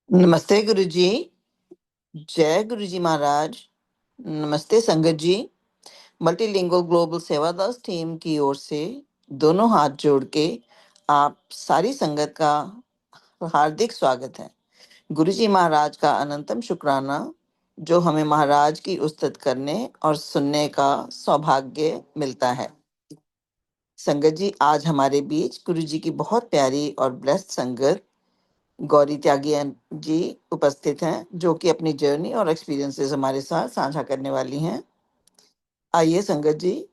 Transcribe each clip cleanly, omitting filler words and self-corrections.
नमस्ते गुरुजी। जय गुरुजी महाराज। नमस्ते संगत जी। मल्टीलिंगुअल ग्लोबल सेवादास टीम की ओर से दोनों हाथ जोड़ के आप सारी संगत का हार्दिक स्वागत है। गुरुजी महाराज का अनंतम शुक्राना जो हमें महाराज की उस्तत करने और सुनने का सौभाग्य मिलता है। संगत जी, आज हमारे बीच गुरुजी की बहुत प्यारी और ब्लेस्ड संगत गौरी त्यागी जी उपस्थित हैं, जो कि अपनी जर्नी और एक्सपीरियंसेस हमारे साथ साझा करने वाली हैं। आइए संगत जी,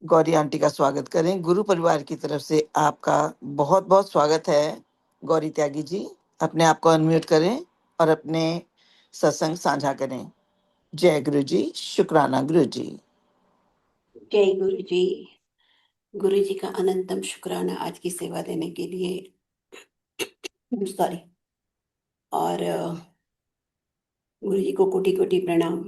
गौरी आंटी का स्वागत करें। गुरु परिवार की तरफ से आपका बहुत बहुत स्वागत है। गौरी त्यागी जी, अपने आप को अनम्यूट करें और अपने सत्संग साझा करें। जय गुरु जी, शुक्राना गुरु जी। जय गुरु जी। गुरु जी का अनंतम शुक्राना आज की सेवा देने के लिए। सॉरी। और गुरु जी को कोटि कोटि प्रणाम।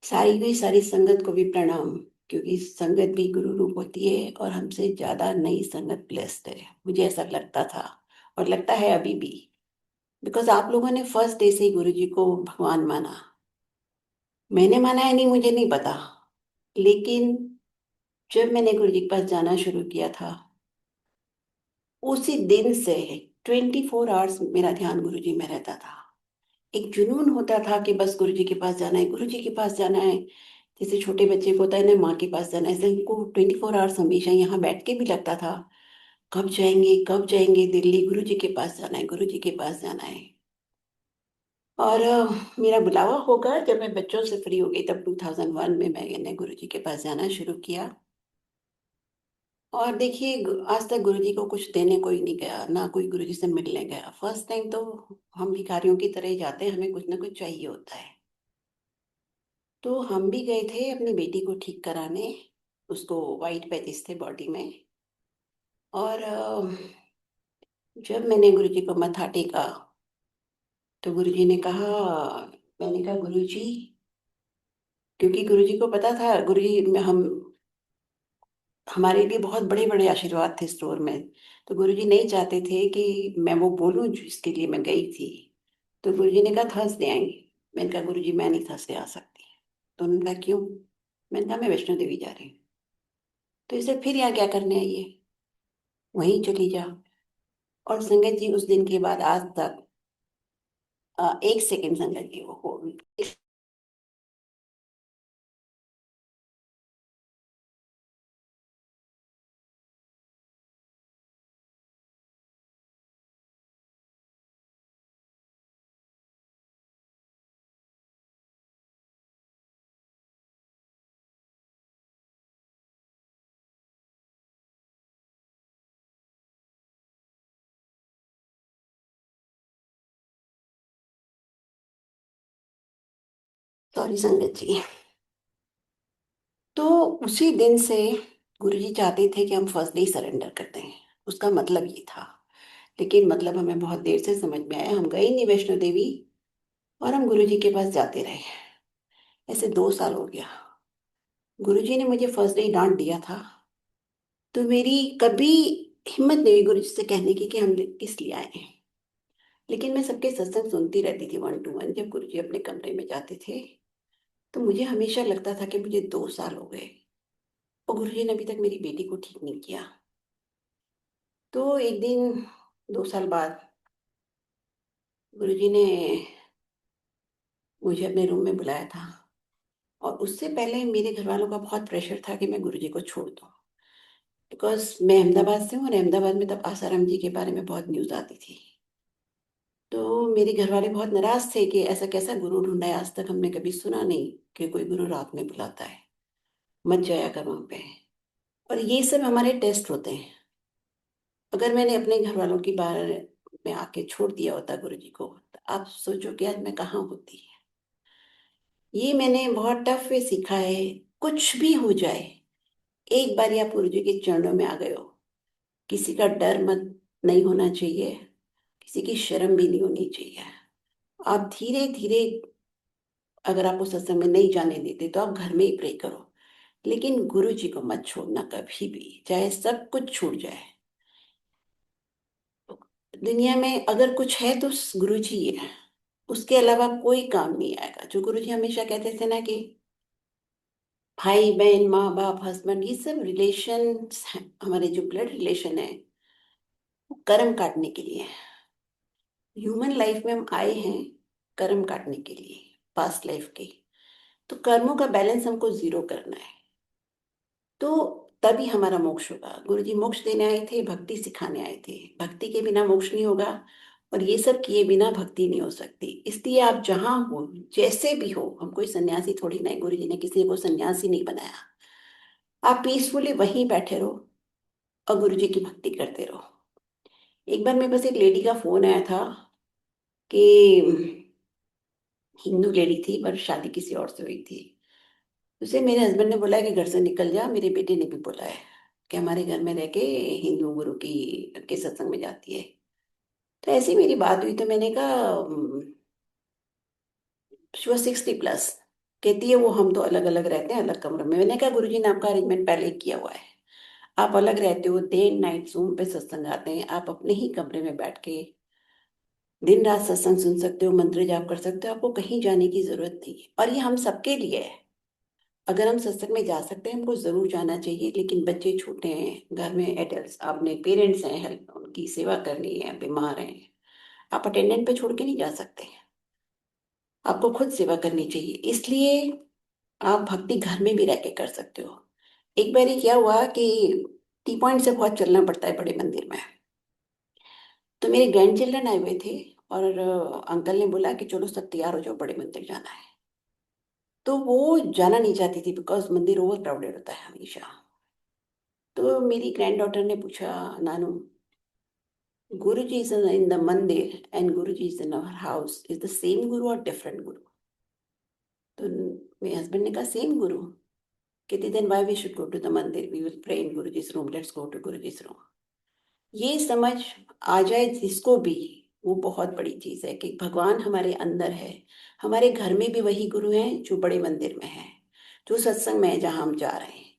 सारी की सारी संगत को भी प्रणाम, क्योंकि संगत भी गुरु रूप होती है और हमसे ज्यादा नई संगत ब्लेस्ड है। मुझे ऐसा लगता था और लगता है अभी भी, बिकॉज आप लोगों ने फर्स्ट डे से ही गुरु जी को भगवान माना। मैंने माना है नहीं, मुझे नहीं पता, लेकिन जब मैंने गुरु जी के पास जाना शुरू किया था, उसी दिन से 24 आवर्स मेरा ध्यान गुरु जी में रहता था। एक जुनून होता था कि बस गुरु जी के पास जाना है, गुरु जी के पास जाना है। जैसे छोटे बच्चे को होता है ना, माँ के पास जाना है, ऐसे उनको 24 आवर्स हमेशा यहाँ बैठ के भी लगता था, कब जाएंगे दिल्ली, गुरु जी के पास जाना है, गुरु जी के पास जाना है। और मेरा बुलावा होगा जब मैं बच्चों से फ्री हो गई, तब 2001 में मैंने गुरु जी के पास जाना शुरू किया। और देखिए, आज तक गुरुजी को कुछ देने कोई नहीं गया, ना कोई गुरुजी से मिलने गया। फर्स्ट टाइम तो हम भिखारियों की तरह ही जाते हैं, हमें कुछ ना कुछ चाहिए होता है। तो हम भी गए थे अपनी बेटी को ठीक कराने। उसको वाइट पैचेस थे बॉडी में। और जब मैंने गुरुजी को मत्था टेका तो गुरुजी ने कहा, मैंने कहा गुरुजी, क्योंकि गुरुजी को पता था गुरुजी हम हमारे लिए बहुत बड़े बड़े आशीर्वाद थे स्टोर में। तो गुरुजी नहीं चाहते थे कि मैं वो बोलूं जिसके लिए मैं गई थी। तो गुरुजी ने कहा थर्सडे आएंगे। मैंने कहा गुरुजी मैं नहीं थर्सडे आ सकती। तो उन्होंने कहा क्यों? मैंने कहा मैं वैष्णो देवी जा रही हूँ। तो इसे फिर यहाँ क्या करने आई है, वहीं चली जा। और संगत जी, उस दिन के बाद आज तक एक सेकंड संगत जी वो हो। सॉरी संगत जी। तो उसी दिन से गुरुजी चाहते थे कि हम फर्स्ट डे सरेंडर करते हैं। उसका मतलब ये था। लेकिन मतलब हमें बहुत देर से समझ में आया, हम गए नहीं वैष्णो देवी और हम गुरुजी के पास जाते रहे। ऐसे 2 साल हो गया। गुरुजी ने मुझे फर्स्ट डे डांट दिया था, तो मेरी कभी हिम्मत नहीं हुई गुरुजी से कहने की कि हम किस लिए आए हैं। लेकिन मैं सबके सत्संग सुनती रहती थी 1 to 1। जब गुरुजी अपने कमरे में जाते थे तो मुझे हमेशा लगता था कि मुझे 2 साल हो गए और गुरुजी ने अभी तक मेरी बेटी को ठीक नहीं किया। तो एक दिन 2 साल बाद गुरुजी ने मुझे अपने रूम में बुलाया था। और उससे पहले मेरे घर वालों का बहुत प्रेशर था कि मैं गुरुजी को छोड़ दूं, बिकॉज मैं अहमदाबाद से हूँ और अहमदाबाद में तब आसाराम जी के बारे में बहुत न्यूज़ आती थी। तो मेरे घर वाले बहुत नाराज थे कि ऐसा कैसा गुरु ढूंढा है, आज तक हमने कभी सुना नहीं कि कोई गुरु रात में बुलाता है, मत जाया कर वहां पे। और ये सब हमारे टेस्ट होते हैं। अगर मैंने अपने घर वालों की बारे में आके छोड़ दिया होता गुरु जी को, तो आप सोचो कि आज मैं कहाँ होती। ये मैंने बहुत टफ वे सीखा है। कुछ भी हो जाए, एक बार आप गुरु जी के चरणों में आ गए हो, किसी का डर मत नहीं होना चाहिए, किसी की शर्म भी नहीं होनी चाहिए। आप धीरे धीरे, अगर आपको सत्संग में नहीं जाने देते तो आप घर में ही प्रे करो, लेकिन गुरु जी को मत छोड़ना कभी भी, चाहे सब कुछ छूट जाए। दुनिया में अगर कुछ है तो गुरु जी है। उसके अलावा कोई काम नहीं आएगा। जो गुरु जी हमेशा कहते थे ना कि भाई बहन माँ बाप हस्बैंड ये सब रिलेशन, हमारे जो ब्लड रिलेशन है वो कर्म काटने के लिए है। ह्यूमन लाइफ में हम आए हैं कर्म काटने के लिए, पास्ट लाइफ के। तो कर्मों का बैलेंस हमको जीरो करना है। तो तभी हमारा मोक्ष होगा। गुरु जी मोक्ष देने आए थे, भक्ति सिखाने आए थे। भक्ति के बिना मोक्ष नहीं होगा, और ये सब किए बिना भक्ति नहीं हो सकती। इसलिए आप जहां हो, जैसे भी हो, हम कोई सन्यासी थोड़ी नहीं, गुरु जी ने किसी को सन्यासी नहीं बनाया। आप पीसफुली वहीं बैठे रहो और गुरु जी की भक्ति करते रहो। एक बार मेरे पास एक लेडी का फोन आया था कि हिंदू लेडी थी पर शादी किसी और से हुई थी। उसे मेरे हस्बैंड ने बोला कि घर से निकल जा। मेरे बेटे ने भी बोला है कि हमारे घर में रह के हिंदू गुरु की के सत्संग में जाती है। तो ऐसी मेरी बात हुई तो मैंने कहा शी वॉज 60+। कहती है वो हम तो अलग अलग रहते हैं, अलग कमरों में। मैंने कहा गुरु जी ने आपका अरेंजमेंट पहले ही किया हुआ है। आप अलग रहते हो, डे एंड नाइट जूम पे सत्संग आते हैं, आप अपने ही कमरे में बैठ के दिन रात सत्संग सुन सकते हो, मंत्र जाप कर सकते हो। आपको कहीं जाने की जरूरत नहीं है, और ये हम सबके लिए है। अगर हम सत्संग में जा सकते हैं हमको जरूर जाना चाहिए। लेकिन बच्चे छोटे हैं, घर में एडल्ट अपने पेरेंट्स हैं, हेल्प उनकी सेवा करनी है, बीमार हैं, आप अटेंडेंट पे छोड़ के नहीं जा सकते। आपको खुद सेवा करनी चाहिए। इसलिए आप भक्ति घर में भी रह के कर सकते हो। एक बार क्या हुआ कि टी पॉइंट से बहुत चलना पड़ता है बड़े मंदिर में। तो मेरे ग्रैंड चिल्ड्रन आए हुए थे, और अंकल ने बोला कि चलो सब तैयार हो जाओ, बड़े मंदिर जाना है। तो वो जाना नहीं चाहती थी बिकॉज मंदिर ओवर क्राउडेड होता है हमेशा। तो मेरी ग्रैंड डॉटर ने पूछा, Nanu, Guru ji is in the mandir and Guru ji is in our house, is the same Guru और डिफरेंट गुरु? तो मेरे हस्बैंड ने कहा सेम गुरु। कहती then why we should go to the mandir, we will pray in guru ji's room, let's go to guru ji's room. ये समझ आ जाए जिसको भी, वो बहुत बड़ी चीज है कि भगवान हमारे अंदर है। हमारे घर में भी वही गुरु हैं जो बड़े मंदिर में है, जो सत्संग में है जहाँ हम जा रहे हैं।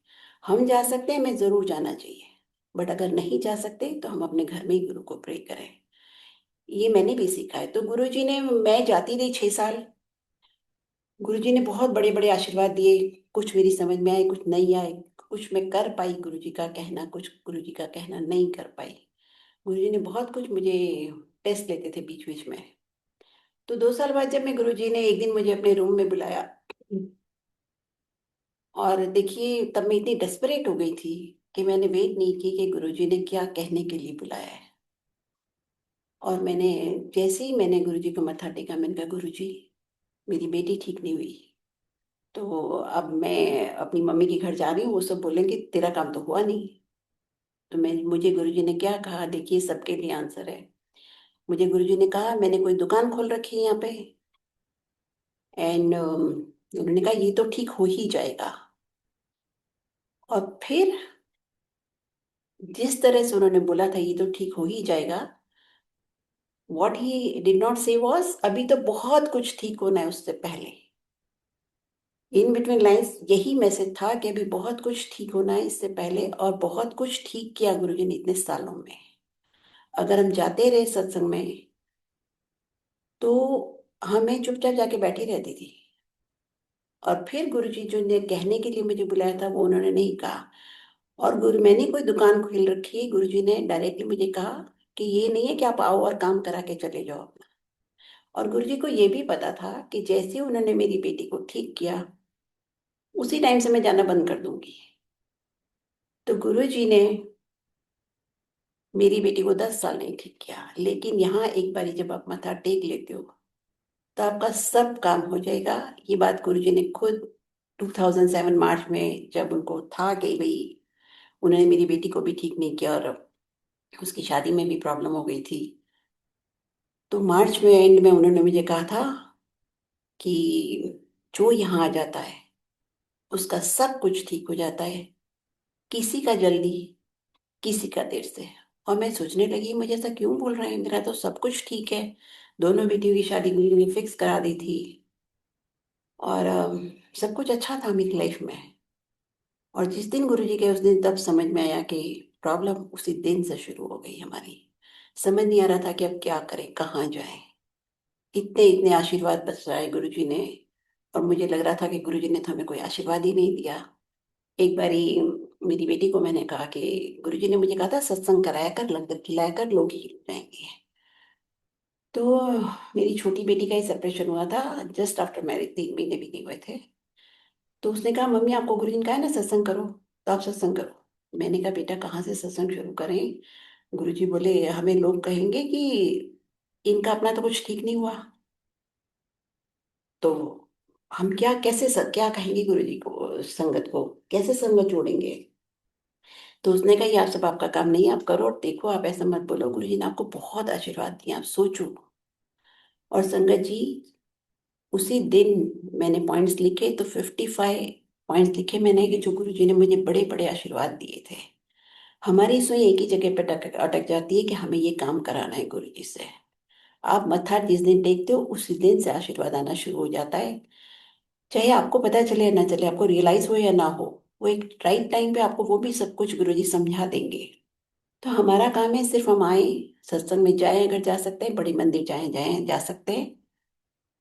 हम जा सकते हैं, हमें जरूर जाना चाहिए। बट अगर नहीं जा सकते तो हम अपने घर में ही गुरु को प्रे करें। ये मैंने भी सीखा है। तो गुरु जी ने, मैं जाती रही 6 साल। गुरु जी ने बहुत बड़े बड़े आशीर्वाद दिए। कुछ मेरी समझ में आए, कुछ नहीं आए। कुछ मैं कर पाई गुरु जी का कहना, कुछ गुरु जी का कहना नहीं कर पाई। गुरुजी ने बहुत कुछ मुझे टेस्ट लेते थे बीच बीच में। तो 2 साल बाद जब मैं गुरुजी ने एक दिन मुझे अपने रूम में बुलाया, और देखिए तब मैं इतनी डेस्परेट हो गई थी कि मैंने वेट नहीं की कि गुरुजी ने क्या कहने के लिए बुलाया है। और मैंने, जैसे ही मैंने गुरुजी को मत्था टेका, मैंने कहा गुरुजी मेरी बेटी ठीक नहीं हुई, तो अब मैं अपनी मम्मी के घर जा रही हूँ, वो सब बोलेंगे तेरा काम तो हुआ नहीं। तो मैं, मुझे गुरुजी ने क्या कहा, देखिए सबके लिए आंसर है। मुझे गुरुजी ने कहा मैंने कोई दुकान खोल रखी है यहाँ पे, एंड उन्होंने कहा ये तो ठीक हो ही जाएगा। और फिर जिस तरह से उन्होंने बोला था ये तो ठीक हो ही जाएगा, व्हाट ही डिड नॉट से वाज अभी तो बहुत कुछ ठीक होना है उससे पहले। इन बिटवीन लाइंस यही मैसेज था कि अभी बहुत कुछ ठीक होना है इससे पहले, और बहुत कुछ ठीक किया गुरुजी ने इतने सालों में। अगर हम जाते रहे सत्संग में तो हमें चुपचाप जाके बैठी रहती थी। और फिर गुरुजी जो ने कहने के लिए मुझे बुलाया था वो उन्होंने नहीं कहा। और गुरु, मैंने कोई दुकान खोल रखी है, गुरुजी ने डायरेक्टली मुझे कहा कि ये नहीं है कि आप आओ और काम करा के चले जाओ अपना। और गुरुजी को ये भी पता था कि जैसे उन्होंने मेरी बेटी को ठीक किया उसी टाइम से मैं जाना बंद कर दूंगी। तो गुरुजी ने मेरी बेटी को 10 साल नहीं ठीक किया, लेकिन यहाँ एक बारी जब आप मत्था टेक लेते हो तो आपका सब काम हो जाएगा। ये बात गुरुजी ने खुद 2007 मार्च में, जब उनको था कि भाई उन्होंने मेरी बेटी को भी ठीक नहीं किया और उसकी शादी में भी प्रॉब्लम हो गई थी, तो मार्च में एंड में उन्होंने मुझे कहा था कि जो यहाँ आ जाता है उसका सब कुछ ठीक हो जाता है, किसी का जल्दी, किसी का देर से। और मैं सोचने लगी मुझे ऐसा क्यों बोल रहे हैं, मेरा तो सब कुछ ठीक है। दोनों बेटियों की शादी गुरु ने फिक्स करा दी थी, और सब कुछ अच्छा था मेरी लाइफ में। और जिस दिन गुरु जी के उस दिन तब समझ में आया कि प्रॉब्लम उसी दिन से शुरू हो गई हमारी। समझ नहीं आ रहा था कि अब क्या करें, कहाँ जाएं। इतने इतने आशीर्वाद बरसाए गुरुजी ने, और मुझे लग रहा था कि गुरुजी ने तो हमें कोई आशीर्वाद ही नहीं दिया। एक बारी मेरी बेटी को मैंने कहा कि गुरुजी ने मुझे कहा था सत्संग कराया कर, लंगर खिलाया कर, लोग ही जाएंगे। तो मेरी छोटी बेटी का ही सेपरेशन हुआ था, जस्ट आफ्टर मैरिज, 3 महीने भी नहीं हुए थे। तो उसने कहा मम्मी आपको गुरुजी ने कहा है ना सत्संग करो, तो आप सत्संग करो। मैंने कहा बेटा कहाँ से सत्संग शुरू करें। गुरुजी बोले हमें लोग कहेंगे कि इनका अपना तो कुछ ठीक नहीं हुआ, तो हम क्या कैसे क्या कहेंगे गुरुजी को, संगत को कैसे संगत जोड़ेंगे। तो उसने कहा ये आप सब आपका काम नहीं है, आप करो और देखो, आप ऐसा मत बोलो, गुरुजी ने आपको बहुत आशीर्वाद दिया, आप सोचो। और संगत जी, उसी दिन मैंने पॉइंट्स लिखे, तो 55 पॉइंट्स लिखे मैंने कि जो गुरुजी ने मुझे बड़े बड़े आशीर्वाद दिए थे। हमारी सुई एक ही जगह पे अटक अटक जाती है कि हमें ये काम कराना है गुरुजी से। आप मत्था जिस दिन टेकते हो उसी दिन से आशीर्वाद आना शुरू हो जाता है, चाहे आपको पता चले या ना चले, आपको रियलाइज हो या ना हो। वो एक राइट टाइम पे आपको वो भी सब कुछ गुरुजी समझा देंगे। तो हमारा काम है सिर्फ हम आए, सत्संग में जाएं, अगर जा सकते हैं, बड़ी मंदिर जाएं जाएं जा सकते हैं,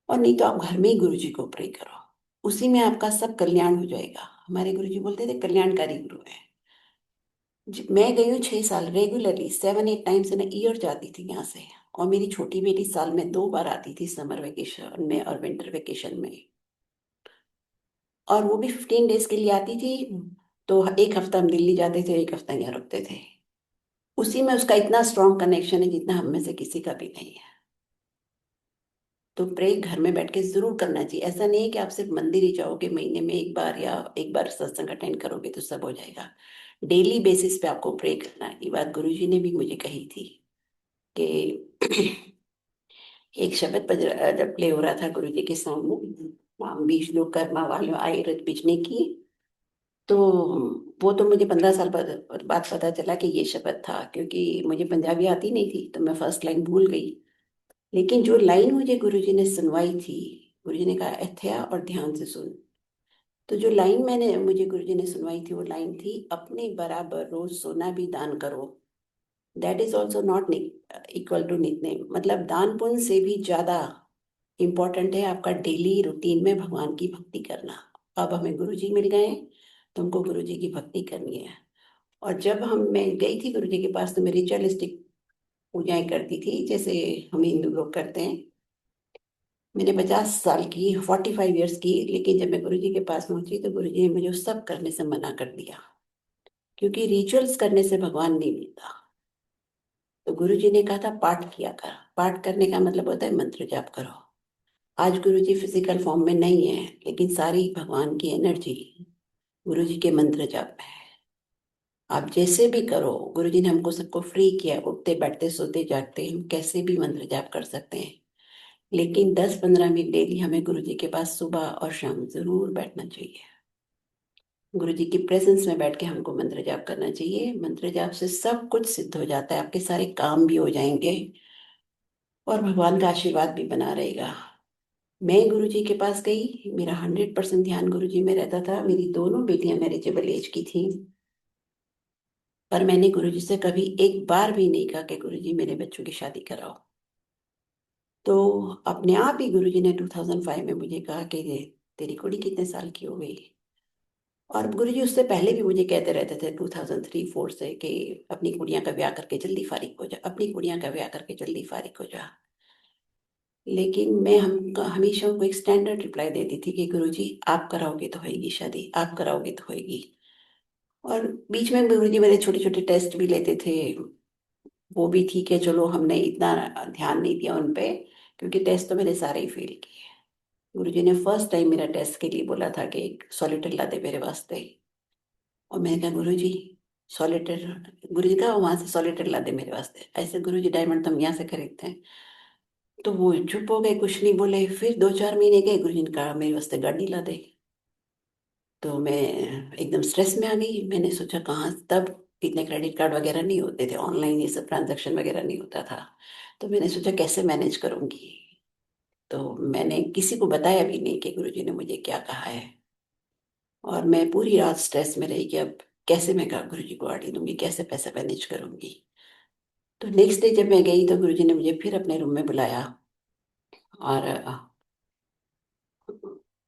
और नहीं तो आप घर में ही गुरुजी को प्रे करो, उसी में आपका सब कल्याण हो जाएगा। हमारे गुरुजी बोलते थे कल्याणकारी गुरु है। मैं गई हूँ 6 साल रेगुलरली, 7 8 टाइम्स इन ईयर जाती थी यहाँ से। और मेरी छोटी बेटी साल में 2 बार आती थी, समर वेकेशन में और विंटर वेकेशन में। और वो भी 15 डेज के लिए आती थी। तो एक हफ्ता हम दिल्ली जाते थे, एक हफ्ता यहाँ रुकते थे। उसी में उसका इतना स्ट्रांग कनेक्शन है जितना हम में से किसी का भी नहीं है। तो प्रे घर में बैठ के जरूर करना चाहिए। ऐसा नहीं है कि आप सिर्फ मंदिर ही जाओगे महीने में एक बार, या एक बार सत्संग अटेंड करोगे तो सब हो जाएगा। डेली बेसिस पे आपको प्रे करना है। ये बात गुरुजी ने भी मुझे कही थी कि एक शब्द जब प्ले हो रहा था गुरुजी के सामने, "माम बीज लो कर्मा वालों आए रत बिजने की", तो वो तो मुझे 15 साल बाद पता चला कि ये शब्द था, क्योंकि मुझे पंजाबी आती नहीं थी तो मैं फर्स्ट लाइन भूल गई। लेकिन जो लाइन मुझे गुरुजी ने सुनवाई थी, गुरुजी ने कहा एथया और ध्यान से सुन। तो जो लाइन मैंने मुझे गुरुजी ने सुनवाई थी, वो लाइन थी अपने बराबर रोज सोना भी दान करो, that is also not equal to Nitnem. मतलब दान पुण्य से भी ज्यादा इम्पोर्टेंट है आपका डेली रूटीन में भगवान की भक्ति करना। अब हमें गुरुजी मिल गए हैं, तुमको गुरुजी की भक्ति करनी है। और जब मैं गई थी गुरुजी के पास, तो मैं रिचुअलिस्टिक पूजाएं करती थी जैसे हम हिंदू लोग करते हैं। मैंने 50 साल की, 45 ईयर्स की, लेकिन जब मैं गुरुजी के पास पहुंची तो गुरुजी ने मुझे उस सब करने से मना कर दिया, क्योंकि रिचुअल्स करने से भगवान नहीं मिलता। तो गुरुजी ने कहा था पाठ किया कर। पाठ करने का मतलब होता है मंत्र जाप करो। आज गुरुजी फिजिकल फॉर्म में नहीं है, लेकिन सारी भगवान की एनर्जी गुरुजी के मंत्र जाप में है। आप जैसे भी करो, गुरुजी ने हमको सबको फ्री किया, उठते बैठते सोते जागते हम कैसे भी मंत्र जाप कर सकते हैं। लेकिन 10 15 मिनट डेली हमें गुरुजी के पास सुबह और शाम जरूर बैठना चाहिए। गुरुजी की प्रेजेंस में बैठ के हमको मंत्र जाप करना चाहिए। मंत्र जाप से सब कुछ सिद्ध हो जाता है, आपके सारे काम भी हो जाएंगे और भगवान का आशीर्वाद भी बना रहेगा। मैं गुरुजी के पास गई, मेरा 100% ध्यान गुरुजी में रहता था। मेरी दोनों बेटियां मैरिजेबल एज की थी, पर मैंने गुरुजी से कभी एक बार भी नहीं कहा कि गुरुजी मेरे बच्चों की शादी कराओ। तो अपने आप ही गुरुजी ने 2005 में मुझे कहा कि तेरी कुड़ी कितने साल की हो गई। और गुरुजी उससे पहले भी मुझे कहते रहते थे 2003 4 से कि अपनी कुड़ियां का ब्याह करके जल्दी फारिग हो जा, अपनी कुड़ियां का ब्याह करके जल्दी फारिग हो जा। लेकिन मैं हमेशा उनको एक स्टैंडर्ड रिप्लाई देती थी कि गुरुजी आप कराओगे तो होएगी शादी, आप कराओगे तो होएगी। और बीच में गुरुजी मेरे छोटे छोटे टेस्ट भी लेते थे। वो भी ठीक है, चलो हमने इतना ध्यान नहीं दिया उन पे, क्योंकि टेस्ट तो मैंने सारे ही फेल किए। गुरुजी ने फर्स्ट टाइम मेरा टेस्ट के लिए बोला था कि एक सॉलिटर ला दे मेरे वास्ते। और मैंने कहा गुरुजी सॉलिटर, गुरुजी का वहां से सॉलिटर ला दे मेरे वास्ते। ऐसे गुरुजी डायमंड तो हम यहाँ से खरीदते हैं। तो वो चुप हो गए, कुछ नहीं बोले। फिर 2 4 महीने गए, गुरुजी ने कहा मेरे वास्ते गाड़ी ला दे। तो मैं एकदम स्ट्रेस में आ गई। मैंने सोचा कहाँ, तब इतने क्रेडिट कार्ड वगैरह नहीं होते थे, ऑनलाइन ये सब ट्रांजैक्शन वगैरह नहीं होता था। तो मैंने सोचा कैसे मैनेज करूंगी। तो मैंने किसी को बताया भी नहीं कि गुरुजी ने मुझे क्या कहा है। और मैं पूरी रात स्ट्रेस में रही कि अब कैसे मैं गुरुजी को गाड़ी दूंगी, कैसे पैसा मैनेज करूंगी। तो नेक्स्ट डे जब मैं गई तो गुरुजी ने मुझे फिर अपने रूम में बुलाया। और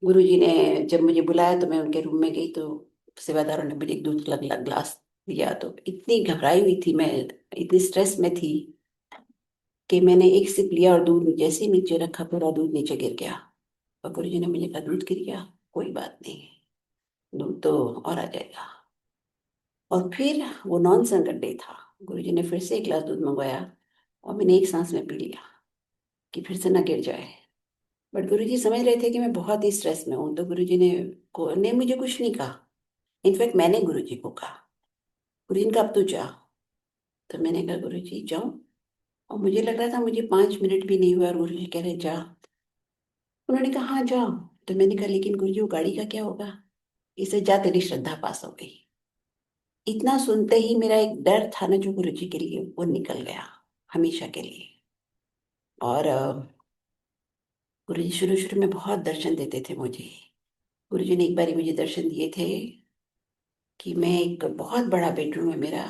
गुरुजी ने जब मुझे बुलाया तो मैं उनके रूम में गई, तो सेवादारों ने मुझे एक दूध का ग्लास दिया। तो इतनी घबराई हुई थी मैं, इतनी स्ट्रेस में थी कि मैंने एक सिप लिया और दूध जैसे ही नीचे रखा पूरा दूध नीचे गिर गया। और गुरुजी ने मुझे कहा दूध गिर गया, कोई बात नहीं, दूध तो और आ जाएगा। और फिर वो नॉन संकट डे था। गुरुजी ने फिर से एक गिलास दूध मंगवाया और मैंने एक सांस में पी लिया कि फिर से ना गिर जाए। बट गुरुजी समझ रहे थे कि मैं बहुत ही स्ट्रेस में हूँ, तो गुरुजी ने मुझे कुछ नहीं कहा। इनफैक्ट मैंने गुरुजी को कहा, गुरुजी ने कहा अब तू जा। तो मैंने कहा गुरुजी जाऊं। और मुझे लग रहा था मुझे 5 मिनट भी नहीं हुआ और गुरुजी कह रहे जा। उन्होंने कहा हाँ जाओ। तो मैंने कहा लेकिन गुरुजी वो गाड़ी का क्या होगा। इसे जा, तेरी श्रद्धा पास हो गई। इतना सुनते ही मेरा एक डर था ना जो गुरुजी के लिए, वो निकल गया हमेशा के लिए। और गुरुजी शुरू शुरू में बहुत दर्शन देते थे मुझे। गुरुजी ने एक बार मुझे दर्शन दिए थे कि मैं, एक बहुत बड़ा बेडरूम है मेरा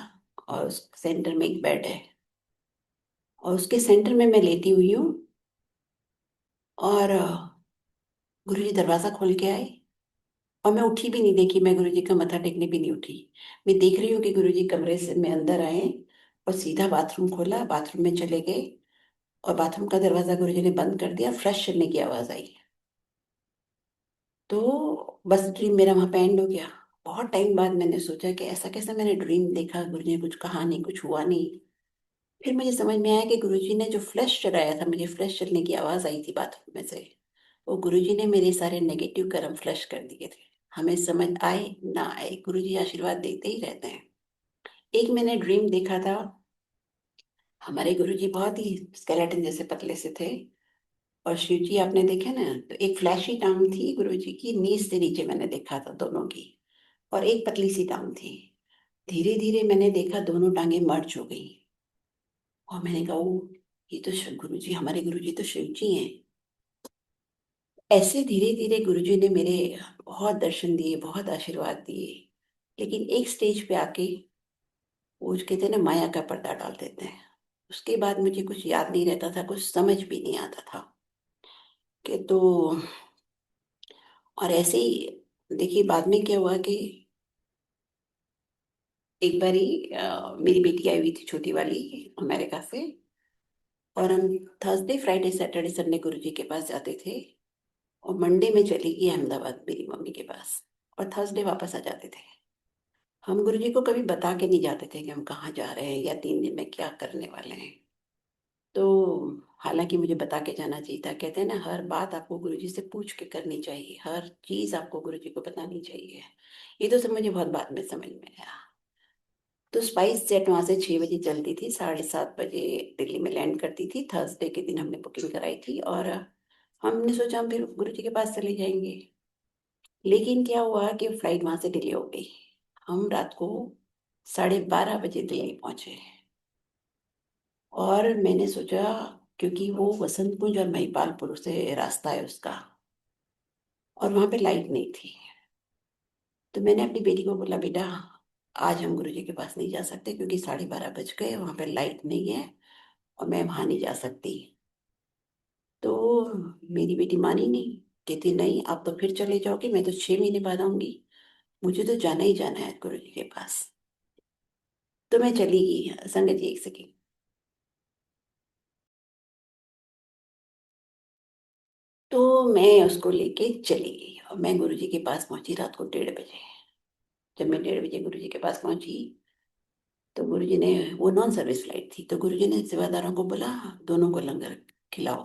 और उस सेंटर में एक बेड है और उसके सेंटर में मैं लेटी हुई हूँ। और गुरुजी दरवाजा खोल के आए और मैं उठी भी नहीं, देखी मैं गुरुजी का मत्था टेकने भी नहीं उठी। मैं देख रही हूँ कि गुरुजी कमरे से में अंदर आए और सीधा बाथरूम खोला, बाथरूम में चले गए और बाथरूम का दरवाजा गुरुजी ने बंद कर दिया, फ्लश करने की आवाज आई। तो बस ड्रीम मेरा वहां पे एंड हो गया। बहुत टाइम बाद मैंने सोचा कि ऐसा कैसा मैंने ड्रीम देखा, गुरुजी ने कुछ कहा नहीं, कुछ हुआ नहीं। फिर मुझे समझ में आया कि गुरुजी ने जो फ्लश चलाया था, मुझे फ्लश चलने की आवाज आई थी बाथरूम में से, वो गुरुजी ने मेरे सारे नेगेटिव कर्म फ्लश कर दिए थे। हमें समझ आए ना आए, गुरुजी आशीर्वाद देते ही रहते हैं। एक मैंने ड्रीम देखा था, हमारे गुरुजी बहुत ही स्केलेटन जैसे पतले से थे और शिव जी आपने देखे ना, तो एक फ्लैशी टांग थी गुरुजी की, नीज से नीचे मैंने देखा था दोनों की, और एक पतली सी टांग थी। धीरे धीरे मैंने देखा दोनों टांगे मर्ज हो गई और मैंने कहा ओ, ये तो गुरुजी, हमारे गुरुजी तो शिव जी हैं। ऐसे धीरे धीरे गुरुजी ने मेरे बहुत दर्शन दिए, बहुत आशीर्वाद दिए। लेकिन एक स्टेज पे आके वो जो कहते हैं ना, माया का पर्दा डाल देते हैं। उसके बाद मुझे कुछ याद नहीं रहता था, कुछ समझ भी नहीं आता था कि तो। और ऐसे ही देखिए बाद में क्या हुआ कि एक बारी मेरी बेटी आई हुई थी छोटी वाली अमेरिका से, और हम थर्सडे फ्राइडे सैटरडे संडे गुरुजी के पास जाते थे। और मंडे में चली गई अहमदाबाद मेरी मम्मी के पास और थर्सडे वापस आ जाते थे। हम गुरुजी को कभी बता के नहीं जाते थे कि हम कहाँ जा रहे हैं या 3 दिन में क्या करने वाले हैं। तो हालांकि मुझे बता के जाना चाहिए था, कहते हैं ना हर बात आपको गुरुजी से पूछ के करनी चाहिए, हर चीज आपको गुरुजी को बतानी चाहिए। ये तो सब मुझे बहुत बाद में समझ में आया। तो स्पाइस जेट वहां से 6 बजे चलती थी, 7:30 बजे दिल्ली में लैंड करती थी। थर्सडे के दिन हमने बुकिंग कराई थी और हमने सोचा हम फिर गुरुजी के पास चले जाएंगे। लेकिन क्या हुआ कि फ्लाइट वहां से डिले हो गई। हम रात को 12:30 बजे दिल्ली पहुंचे। और मैंने सोचा, क्योंकि वो वसंत कुंज और महिपालपुर से रास्ता है उसका, और वहां पे लाइट नहीं थी। तो मैंने अपनी बेटी को बोला बेटा, आज हम गुरुजी के पास नहीं जा सकते क्योंकि 12:30 बज गए, वहां पे लाइट नहीं है और मैं वहां नहीं जा सकती। तो मेरी बेटी मानी नहीं, कहती नहीं आप तो फिर चले जाओगे, मैं तो 6 महीने बाद आऊंगी, मुझे तो जाना ही जाना है गुरुजी के पास। तो मैं चली गई। संगत जी एक सेकेंड। तो मैं उसको लेके चली गई और मैं गुरुजी के पास पहुंची रात को 1:30 बजे। जब मैं 1:30 बजे गुरुजी के पास पहुंची तो गुरुजी ने, वो नॉन सर्विस फ्लाइट थी, तो गुरुजी ने सेवादारों को बोला दोनों को लंगर खिलाओ।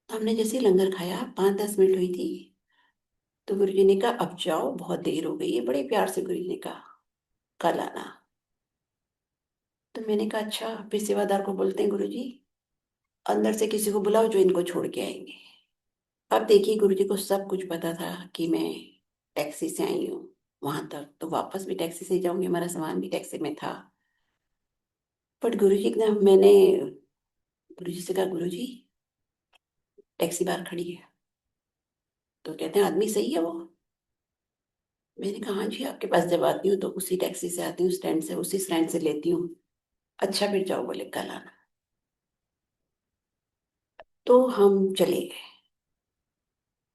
तो हमने जैसे ही लंगर खाया, 5-10 मिनट हुई थी, तो गुरुजी ने कहा अब जाओ, बहुत देर हो गई है। बड़े प्यार से गुरुजी ने कहा कल आना। तो मैंने कहा अच्छा। फिर सेवादार को बोलते हैं गुरुजी अंदर से किसी को बुलाओ जो इनको छोड़ के आएंगे। अब देखिए गुरुजी को सब कुछ पता था कि मैं टैक्सी से आई हूँ वहां तक, तो वापस भी टैक्सी से ही जाऊंगी, हमारा सामान भी टैक्सी में था। बट गुरुजी ने, मैंने गुरुजी से कहा गुरुजी टैक्सी बाहर खड़ी है। तो कहते हैं आदमी सही है वो। मैंने कहा हाँ जी, आपके पास जब आती हूँ तो उसी टैक्सी से आती हूँ, स्टैंड से, उसी स्टैंड से लेती हूँ। अच्छा फिर जाओ, बोले कल आना। तो हम चले गए।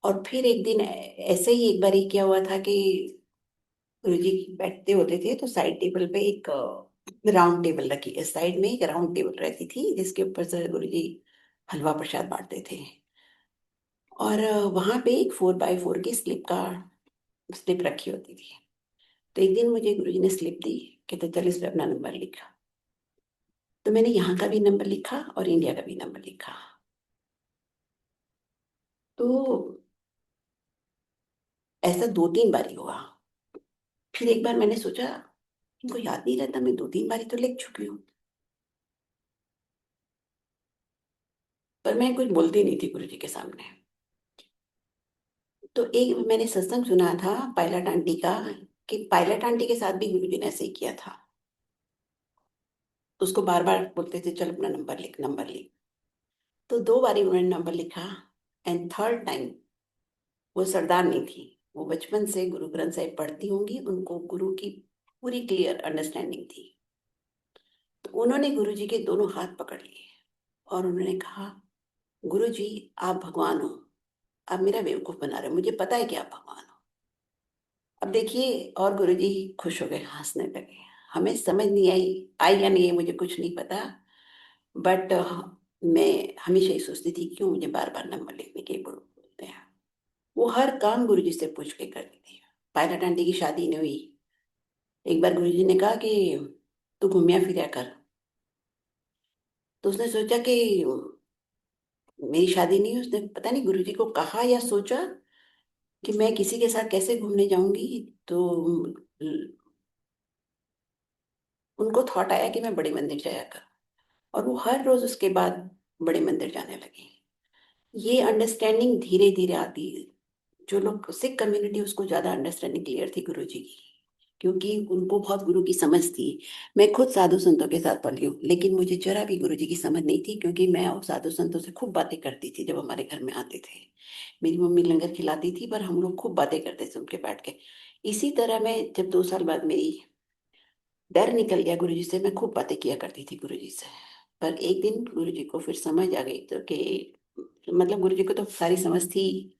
और फिर एक दिन ऐसे ही एक बार ही क्या हुआ था कि गुरुजी बैठते होते थे, तो साइड टेबल पे एक राउंड टेबल रखी, साइड में एक राउंड टेबल रहती थी जिसके ऊपर से गुरुजी हलवा प्रसाद बांटते थे। और वहां पे एक 4x4 की स्लिप रखी होती थी। तो एक दिन मुझे गुरुजी ने स्लिप दी, कहते चल इस पे अपना नंबर लिखा। तो मैंने यहाँ का भी नंबर लिखा और इंडिया का भी नंबर लिखा। तो ऐसा 2-3 बार ही हुआ। फिर एक बार मैंने सोचा, इनको याद नहीं रहता, मैं 2-3 बार ही तो लिख चुकी हूँ। पर मैं कुछ बोलती नहीं थी गुरुजी के सामने। तो एक मैंने सत्संग सुना था पायलट आंटी का, कि पायलट आंटी के साथ भी गुरुजी ने ऐसे ही किया था। तो उसको बार बार बोलते थे चल अपना नंबर लिख, नंबर लिख। तो 2 बार उन्होंने नंबर लिखा। एंड थर्ड टाइम वो सरदार नहीं थी, वो बचपन से गुरु ग्रंथ साहिब पढ़ती होंगी, उनको गुरु की पूरी क्लियर अंडरस्टैंडिंग थी। तो उन्होंने गुरु जी के दोनों हाथ पकड़ लिए और उन्होंने कहा, गुरु जी आप भगवान हो, आप मेरा बेवकूफ बना रहे हो, मुझे पता है कि आप भगवान हो। अब देखिए, और गुरु जी खुश हो गए, हंसने लगे। हमें समझ नहीं आई, आई या नहीं मुझे कुछ नहीं पता। बट मैं हमेशा ही सोचती थी क्यों मुझे बार बार नंबर लिखने के गुरु बोलते हैं। वो हर काम गुरु जी से पूछ के करती थी। पायलट आंटी की शादी नहीं हुई। एक बार गुरु जी ने कहा कि तू घूमिया फिरिया कर। तो उसने सोचा कि मेरी शादी नहीं हुई, उसने पता नहीं गुरु जी को कहा या सोचा कि मैं किसी के साथ कैसे घूमने जाऊंगी। तो उनको थॉट आया कि मैं बड़े मंदिर जाया कर। और वो हर रोज उसके बाद बड़े मंदिर जाने लगी। ये अंडरस्टैंडिंग धीरे धीरे आती। जो लोग सिख कम्युनिटी, उसको ज्यादा अंडरस्टैंडिंग क्लियर थी गुरु जी की, क्योंकि उनको बहुत गुरु की समझ थी। मैं खुद साधु संतों के साथ पली हूँ, लेकिन मुझे जरा भी गुरु जी की समझ नहीं थी, क्योंकि मैं उस साधु संतों से खूब बातें करती थी जब हमारे घर में आते थे। मेरी मम्मी लंगर खिलाती थी, पर हम लोग खूब बातें करते थे उनके बैठ के। इसी तरह मैं जब 2 साल बाद मेरी डर निकल गया गुरु जी से, मैं खूब बातें किया करती थी गुरु जी से। पर एक दिन गुरु जी को फिर समझ आ गई, तो कि मतलब गुरु जी को तो सारी समझ थी।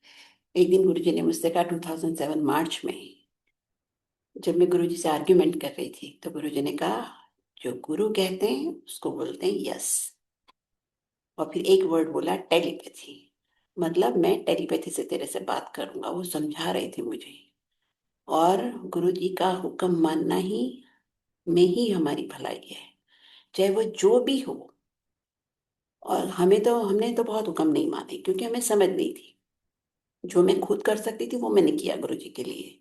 एक दिन गुरु जी ने मुझसे कहा, 2007 मार्च में, जब मैं गुरु जी से आर्ग्यूमेंट कर रही थी, तो गुरु जी ने कहा, जो गुरु कहते हैं उसको बोलते हैं यस। और फिर एक वर्ड बोला, टेलीपैथी। मतलब मैं टेलीपैथी से तेरे से बात करूंगा, वो समझा रहे थे मुझे। और गुरु जी का हुक्म मानना ही में ही हमारी भलाई है, चाहे वो जो भी हो। और हमने तो बहुत हुक्म नहीं माने, क्योंकि हमें समझ नहीं थी। जो मैं खुद कर सकती थी वो मैंने किया गुरु जी के लिए।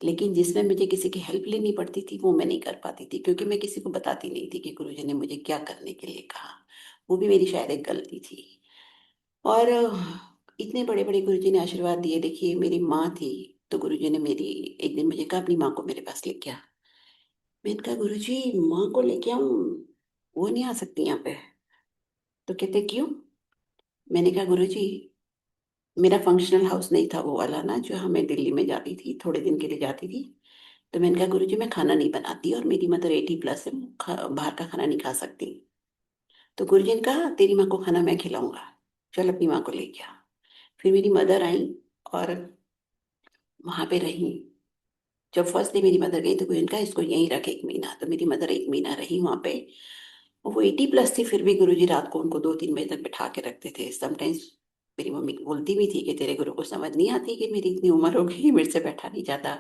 लेकिन जिसमें मुझे किसी की हेल्प लेनी पड़ती थी वो मैं नहीं कर पाती थी, क्योंकि मैं किसी को बताती नहीं थी कि गुरु जी ने मुझे क्या करने के लिए कहा। वो भी मेरी शायद एक गलती थी। और इतने बड़े बड़े गुरु जी ने आशीर्वाद दिए। देखिए, मेरी माँ थी, तो गुरु जी ने मेरी एक दिन मुझे कहा, अपनी माँ को मेरे पास लेके आ। मैंने कहा, गुरु जी माँ को लेके आऊं, वो नहीं आ सकती यहाँ पे। तो कहते क्यों? मैंने कहा, गुरु जी मेरा फंक्शनल हाउस नहीं था वो वाला ना, जो हमें दिल्ली में जाती थी, थोड़े दिन के लिए जाती थी। तो मैंने कहा, गुरु जी मैं खाना नहीं बनाती, और मेरी मदर 80+ है, बाहर का खाना नहीं खा सकती। तो गुरु जी ने कहा, तेरी माँ को खाना मैं खिलाऊंगा, चल अपनी माँ को लेके आ। फिर मेरी मदर आई और वहां पे रही। जब फर्स्ट डे मेरी मदर गई, तो गुरु जी ने कहा, इसको यहीं रख 1 महीना। तो मेरी मदर 1 महीना रही वहां पे। और वो 80+ थी, फिर भी गुरु जी रात को उनको 2-3 बजे तक बिठा के रखते थे समटाइम्स। मेरी मम्मी बोलती भी थी कि तेरे गुरु को समझ नहीं आती कि मेरी इतनी उम्र हो गई, मेरे से बैठा नहीं जाता।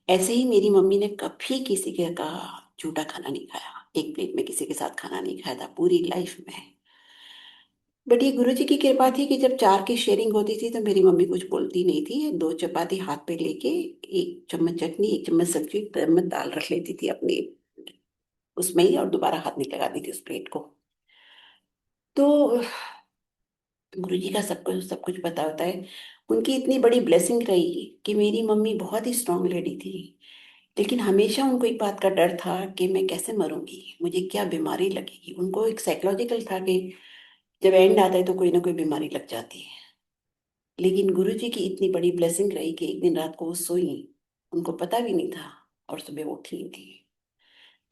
ऐसे ही मेरी मम्मी ने कभी किसी के का झूठा खाना नहीं खाया, एक प्लेट में किसी के साथ खाना नहीं खाया था पूरी लाइफ में। बट ये गुरु जी की कृपा थी कि जब चार की शेयरिंग होती थी, तो मेरी मम्मी कुछ बोलती नहीं थी। 2 चपाती हाथ पे लेके, 1 चम्मच चटनी, 1 चम्मच सब्जी, 1 चम्मच दाल रख लेती थी अपनी उसमें ही, और दोबारा हाथ नहीं लगाती थी उस प्लेट को। तो गुरु जी का सब कुछ पता होता है। उनकी इतनी बड़ी ब्लेसिंग रही कि मेरी मम्मी बहुत ही स्ट्रांग लेडी थी। लेकिन हमेशा उनको एक बात का डर था कि मैं कैसे मरूंगी, मुझे क्या बीमारी लगेगी। उनको एक साइकोलॉजिकल था कि जब एंड आता है तो कोई ना कोई बीमारी लग जाती है। लेकिन गुरु जी की इतनी बड़ी ब्लेसिंग रही कि एक दिन रात को वो सोई, उनको पता भी नहीं था, और सुबह वो उठी थी।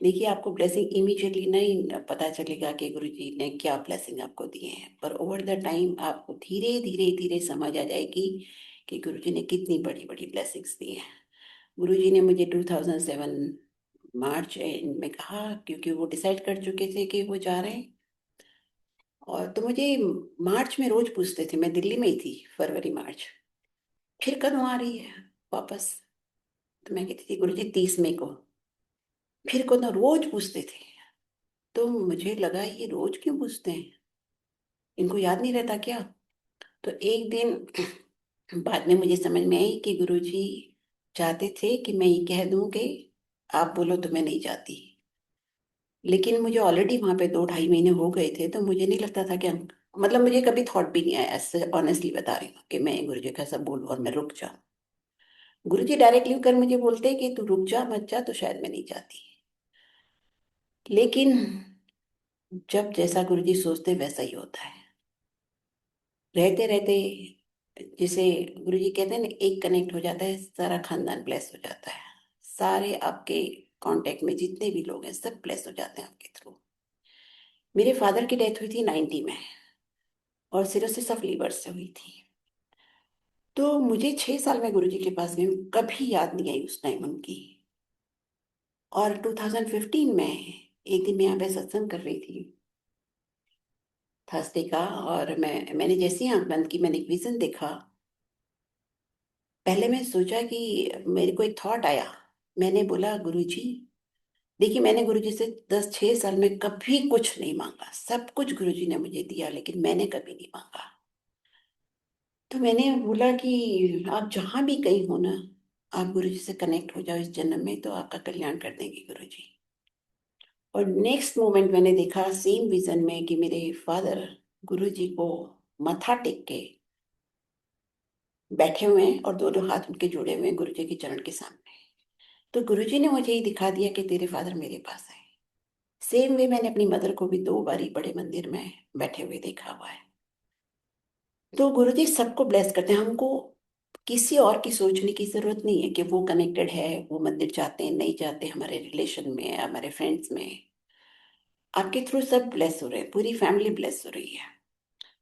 देखिए, आपको ब्लेसिंग इमीडिएटली नहीं पता चलेगा कि गुरुजी ने क्या ब्लेसिंग आपको दिए हैं, पर ओवर द टाइम आपको धीरे धीरे धीरे समझ आ जाएगी कि गुरुजी ने कितनी बड़ी बड़ी ब्लेसिंग्स दी हैं। गुरुजी ने मुझे 2007 मार्च एंड में कहा, क्योंकि वो डिसाइड कर चुके थे कि वो जा रहे हैं। और तो मुझे मार्च में रोज पूछते थे, मैं दिल्ली में ही थी, फरवरी मार्च, फिर कब आ रही है वापस। तो मैं कहती थी गुरुजी 30 मई को। फिर को ना रोज पूछते थे। तो मुझे लगा ये रोज क्यों पूछते हैं, इनको याद नहीं रहता क्या। तो एक दिन बाद में मुझे समझ में आई कि गुरुजी चाहते थे कि मैं ये कह दूं कि आप बोलो तो मैं नहीं जाती। लेकिन मुझे ऑलरेडी वहां पे 2 ढाई महीने हो गए थे, तो मुझे नहीं लगता था कि मतलब मुझे कभी थॉट भी नहीं आया, ऐसे ऑनेस्टली बता रही हूँ, कि मैं गुरुजी का सब बोलूं और मैं रुक जाऊं। गुरुजी डायरेक्टली कर मुझे बोलते कि तू रुक जा, मत जा, तो शायद मैं नहीं जाती। लेकिन जब जैसा गुरुजी सोचते वैसा ही होता है। रहते रहते, जिसे गुरुजी कहते हैं ना, एक कनेक्ट हो जाता है, सारा खानदान ब्लेस हो जाता है। सारे आपके कांटेक्ट में जितने भी लोग हैं सब ब्लेस हो जाते हैं आपके थ्रू। मेरे फादर की डेथ हुई थी 90 में, और सिर्फ से सब लीवर से हुई थी। तो मुझे 6 साल में गुरुजी के पास गई हूँ, कभी याद नहीं आई उस टाइम उनकी। और 2015 में एक दिन मैं यहाँ पे सत्संग कर रही थी, थर्सडे का, और मैंने जैसे ही आंख बंद की, मैंने एक विजन देखा। पहले मैं सोचा कि मेरे को एक थॉट आया। मैंने बोला गुरुजी, देखिए मैंने गुरुजी से 10 6 साल में कभी कुछ नहीं मांगा, सब कुछ गुरुजी ने मुझे दिया, लेकिन मैंने कभी नहीं मांगा। तो मैंने बोला कि आप जहां भी कहीं हो ना, आप गुरुजी से कनेक्ट हो जाओ इस जन्म में, तो आपका कल्याण कर देंगे गुरुजी। और नेक्स्ट मोमेंट मैंने देखा सेम विजन में कि मेरे फादर गुरुजी को मत्था टेक के बैठे हुए हैं, और दोनों हाथ उनके जुड़े हुए हैं गुरुजी के चरण के सामने। तो गुरुजी ने मुझे ये दिखा दिया कि तेरे फादर मेरे पास है। सेम वे मैंने अपनी मदर को भी 2 बारी बड़े मंदिर में बैठे हुए देखा हुआ है। तो गुरुजी सबको ब्लेस करते हैं। हमको किसी और की सोचने की जरूरत नहीं है कि वो कनेक्टेड है, वो मंदिर जाते हैं नहीं जाते, हमारे रिलेशन में, हमारे फ्रेंड्स में। आपके थ्रू सब ब्लेस हो रहे हैं, पूरी फैमिली ब्लेस हो रही है।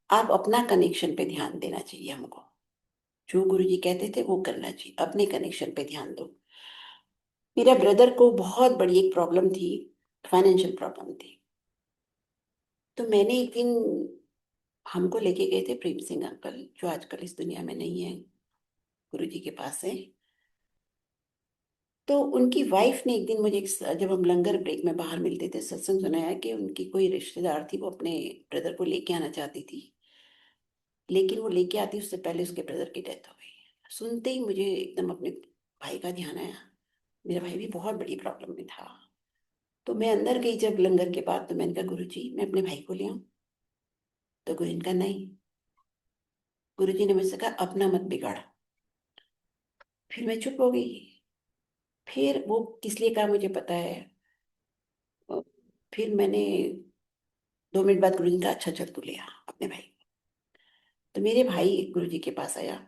आप अपना कनेक्शन पे ध्यान देना चाहिए हमको। जो गुरुजी कहते थे वो करना चाहिए, अपने कनेक्शन पे ध्यान दो। मेरा ब्रदर को बहुत बड़ी एक प्रॉब्लम थी, फाइनेंशियल प्रॉब्लम थी। तो मैंने एक दिन, हमको लेके गए थे प्रेम सिंह अंकल, जो आजकल इस दुनिया में नहीं है, गुरुजी के पास है। तो उनकी वाइफ ने एक दिन मुझे जब हम लंगर ब्रेक में बाहर मिलते थे, सत्संग सुनाया कि उनकी कोई रिश्तेदार थी, वो अपने ब्रदर को लेके आना चाहती थी, लेकिन वो लेके आती उससे पहले उसके ब्रदर की डेथ हो गई। सुनते ही मुझे एकदम अपने भाई का ध्यान आया। मेरा भाई भी बहुत बड़ी प्रॉब्लम में था। तो मैं अंदर गई जब लंगर के बाद, तो मैंने कहा गुरुजी मैं अपने भाई को ले आऊं। तो गुरु ने कहा नहीं। गुरुजी ने मुझसे कहा अपना मत बिगाड़। फिर मैं चुप हो गई। फिर वो किस लिए कहा मुझे पता है। अ, फिर मैंने 2 मिनट बाद गुरुजी ने कहा अच्छा चल तू ले आ अपने भाई। तो मेरे भाई गुरुजी के पास आया,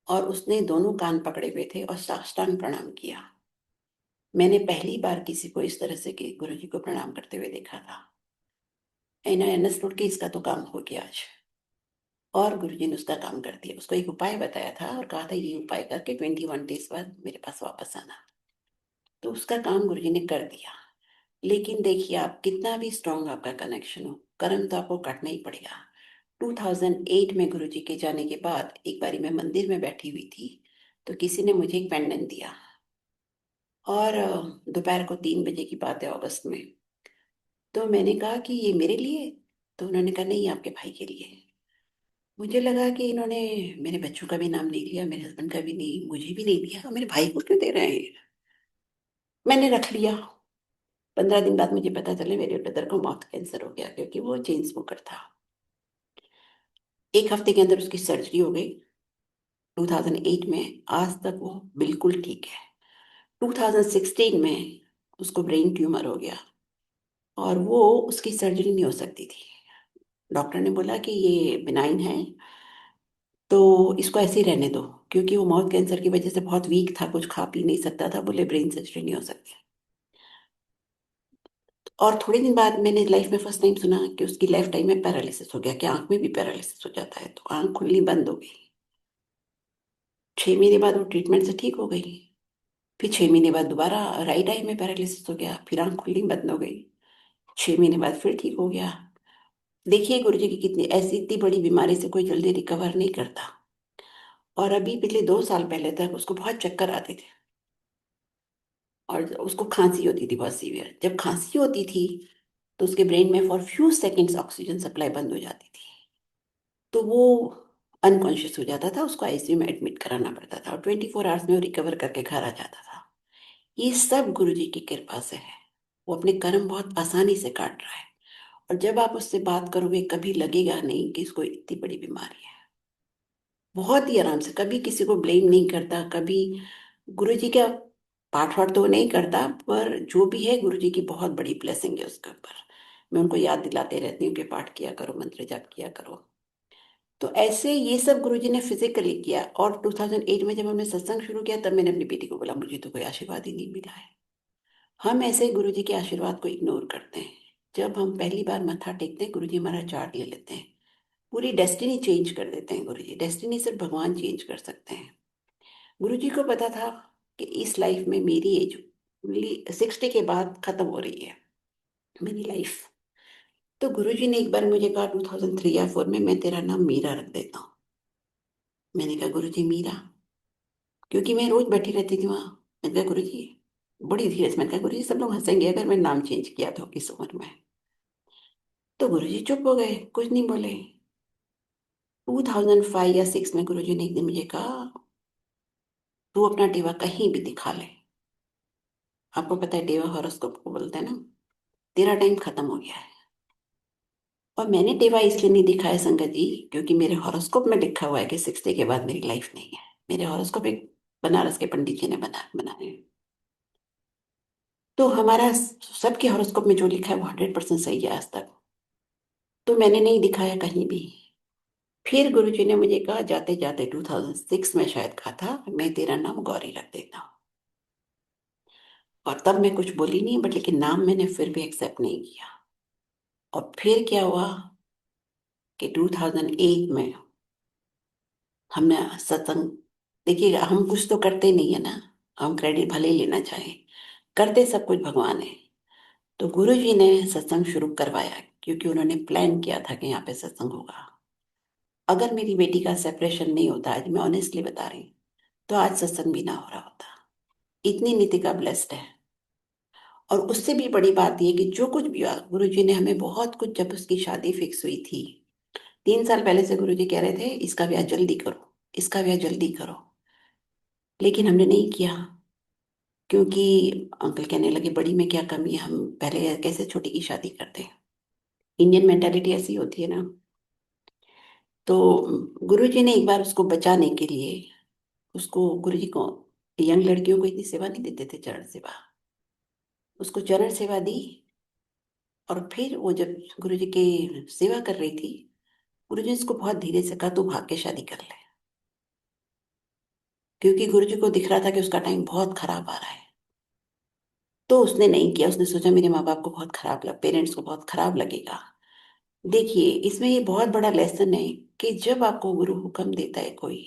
और उसने दोनों कान पकड़े हुए थे और साष्टांग प्रणाम किया। मैंने पहली बार किसी को इस तरह से कि गुरुजी को प्रणाम करते हुए देखा था। एंड आई अंडरस्टूड कि इसका तो काम हो गया आज। और गुरुजी ने उसका काम कर दिया, उसको एक उपाय बताया था और कहा था ये उपाय करके 21 डेज बाद मेरे पास वापस आना। तो उसका काम गुरुजी ने कर दिया। लेकिन देखिए, आप कितना भी स्ट्रांग आपका कनेक्शन हो, कर्म तो आपको काटना ही पड़ेगा। 2008 में गुरुजी के जाने के बाद एक बारी मैं मंदिर में बैठी हुई थी, तो किसी ने मुझे एक पेंडेंट दिया। और दोपहर को 3 बजे की बात है, अगस्त में। तो मैंने कहा कि ये मेरे लिए। तो उन्होंने कहा नहीं, आपके भाई के लिए। मुझे लगा कि इन्होंने मेरे बच्चों का भी नाम नहीं लिया, मेरे हस्बैंड का भी नहीं, मुझे भी नहीं दिया, मेरे भाई को क्यों दे रहे हैं। मैंने रख लिया। 15 दिन बाद मुझे पता चले मेरे ब्रदर को माउथ कैंसर हो गया, क्योंकि वो चेन स्मोकर था। एक हफ्ते के अंदर उसकी सर्जरी हो गई 2008 में। आज तक वो बिल्कुल ठीक है। 2016 में उसको ब्रेन ट्यूमर हो गया, और वो उसकी सर्जरी नहीं हो सकती थी। डॉक्टर ने बोला कि ये बिनाइन है, तो इसको ऐसे ही रहने दो, क्योंकि वो माउथ कैंसर की वजह से बहुत वीक था, कुछ खा पी नहीं सकता था, बोले ब्रेन सर्जरी नहीं हो सकती। और थोड़े दिन बाद मैंने लाइफ में फर्स्ट टाइम सुना कि उसकी लाइफ टाइम में पैरालिसिस हो गया, कि आंख में भी पैरालिसिस हो जाता है। तो आंख खुलनी बंद हो गई। 6 महीने बाद वो ट्रीटमेंट से ठीक हो गई। फिर 6 महीने बाद दोबारा राइट आई में पैरालिसिस हो गया, फिर आंख खुलनी बंद हो गई। 6 महीने बाद फिर ठीक हो गया। देखिए गुरु जी की कितनी, ऐसी इतनी बड़ी बीमारी से कोई जल्दी रिकवर नहीं करता। और अभी पिछले 2 साल पहले तक उसको बहुत चक्कर आते थे, और उसको खांसी होती थी बहुत सीवियर। जब खांसी होती थी तो उसके ब्रेन में for few seconds oxygen supply बंद हो जाती थी। तो वो अनकॉन्शियस हो जाता था, उसको आईसीयू में एडमिट कराना पड़ता था, और 24 आवर्स में वो रिकवर करके घर आ जाता था। ये सब गुरु जी की कृपा से है। वो अपने कर्म बहुत आसानी से काट रहा है। और जब आप उससे बात करोगे कभी लगेगा नहीं कि इसको इतनी बड़ी बीमारी है। बहुत ही आराम से, कभी किसी को ब्लेम नहीं करता, कभी गुरु जी का पाठ वाठ तो नहीं करता, पर जो भी है गुरु जी की बहुत बड़ी ब्लेसिंग है उसके ऊपर। मैं उनको याद दिलाते रहती हूँ कि पाठ किया करो, मंत्र जाप किया करो। तो ऐसे ये सब गुरुजी ने फिजिकली किया। और 2008 में जब हमने सत्संग शुरू किया तब मैंने अपनी बेटी को बोला मुझे तो कोई आशीर्वाद ही नहीं मिला है। हम ऐसे गुरुजी के आशीर्वाद को इग्नोर करते हैं। जब हम पहली बार मत्था टेकते हैं गुरुजी हमारा चार्ट ले लेते हैं, पूरी डेस्टिनी चेंज कर देते हैं गुरुजी। डेस्टिनी सिर्फ भगवान चेंज कर सकते हैं। गुरुजी को पता था कि इस लाइफ में मेरी एज 60 के बाद खत्म हो रही है मेरी लाइफ। तो गुरुजी ने एक बार मुझे कहा 2003 या 4 में, मैं तेरा नाम मीरा रख देता हूँ। मैंने कहा गुरुजी मीरा? क्योंकि मैं रोज बैठी रहती थी वहां। मैंने कहा गुरु जी, बड़ी धीरे से मैंने कहा गुरु जी सब लोग हंसेंगे अगर मैं नाम चेंज किया तो इस उम्र में। तो गुरु जी चुप हो गए, कुछ नहीं बोले। 2005 या 6 में गुरु जी ने एक दिन मुझे कहा तू अपना टेवा कहीं भी दिखा ले। आपको पता है टेवा हॉरोस्कोप को बोलते हैं ना, तेरा टाइम खत्म हो गया है। और मैंने टेवा इसलिए नहीं दिखाया संगत जी, क्योंकि मेरे हॉरोस्कोप में लिखा हुआ है कि 60 के बाद मेरी लाइफ नहीं है। मेरे हॉरोस्कोप एक बनारस के पंडित जी ने बनाए हैं। तो हमारा सबके हॉरोस्कोप में जो लिखा है वो 100% सही है आज तक। तो मैंने नहीं दिखाया कहीं भी। फिर गुरुजी ने मुझे कहा जाते जाते 2006 में शायद कहा था मैं तेरा नाम गौरी रख देता हूँ। और तब मैं कुछ बोली नहीं, बट लेकिन नाम मैंने फिर भी एक्सेप्ट नहीं किया। और फिर क्या हुआ कि 2008 में हमने सत्संग, देखिए हम कुछ तो करते नहीं है ना, हम क्रेडिट भले ही लेना चाहें, करते सब कुछ भगवान है। तो गुरु जी ने सत्संग शुरू करवाया क्योंकि उन्होंने प्लान किया था कि यहाँ पे सत्संग होगा। अगर मेरी बेटी का सेपरेशन नहीं होता, आज मैं ऑनेस्टली बता रही हूँ, तो आज सत्संग भी ना हो रहा होता। इतनी नीतिका ब्लेस्ड है। और उससे भी बड़ी बात यह कि जो कुछ भी हुआ गुरु जी ने हमें बहुत कुछ, जब उसकी शादी फिक्स हुई थी 3 साल पहले से गुरु जी कह रहे थे इसका ब्याह जल्दी करो, इसका ब्याह जल्दी करो। लेकिन हमने नहीं किया, क्योंकि अंकल कहने लगे बड़ी में क्या कमी है, हम पहले कैसे छोटी की शादी करते हैं। इंडियन मेंटालिटी ऐसी होती है ना। तो गुरु जी ने एक बार उसको बचाने के लिए, उसको गुरु जी को यंग लड़कियों को इतनी सेवा नहीं देते थे, चरण सेवा, उसको चरण सेवा दी। और फिर वो जब गुरु जी की सेवा कर रही थी, गुरु जी उसको बहुत धीरे से कहा तू भाग के शादी कर ले। क्योंकि गुरु जी को दिख रहा था कि उसका टाइम बहुत खराब आ रहा है। तो उसने नहीं किया, उसने सोचा मेरे माँ बाप को बहुत खराब लग, पेरेंट्स को बहुत खराब लगेगा। देखिए इसमें ये बहुत बड़ा लेसन है कि जब आपको गुरु हुक्म देता है कोई,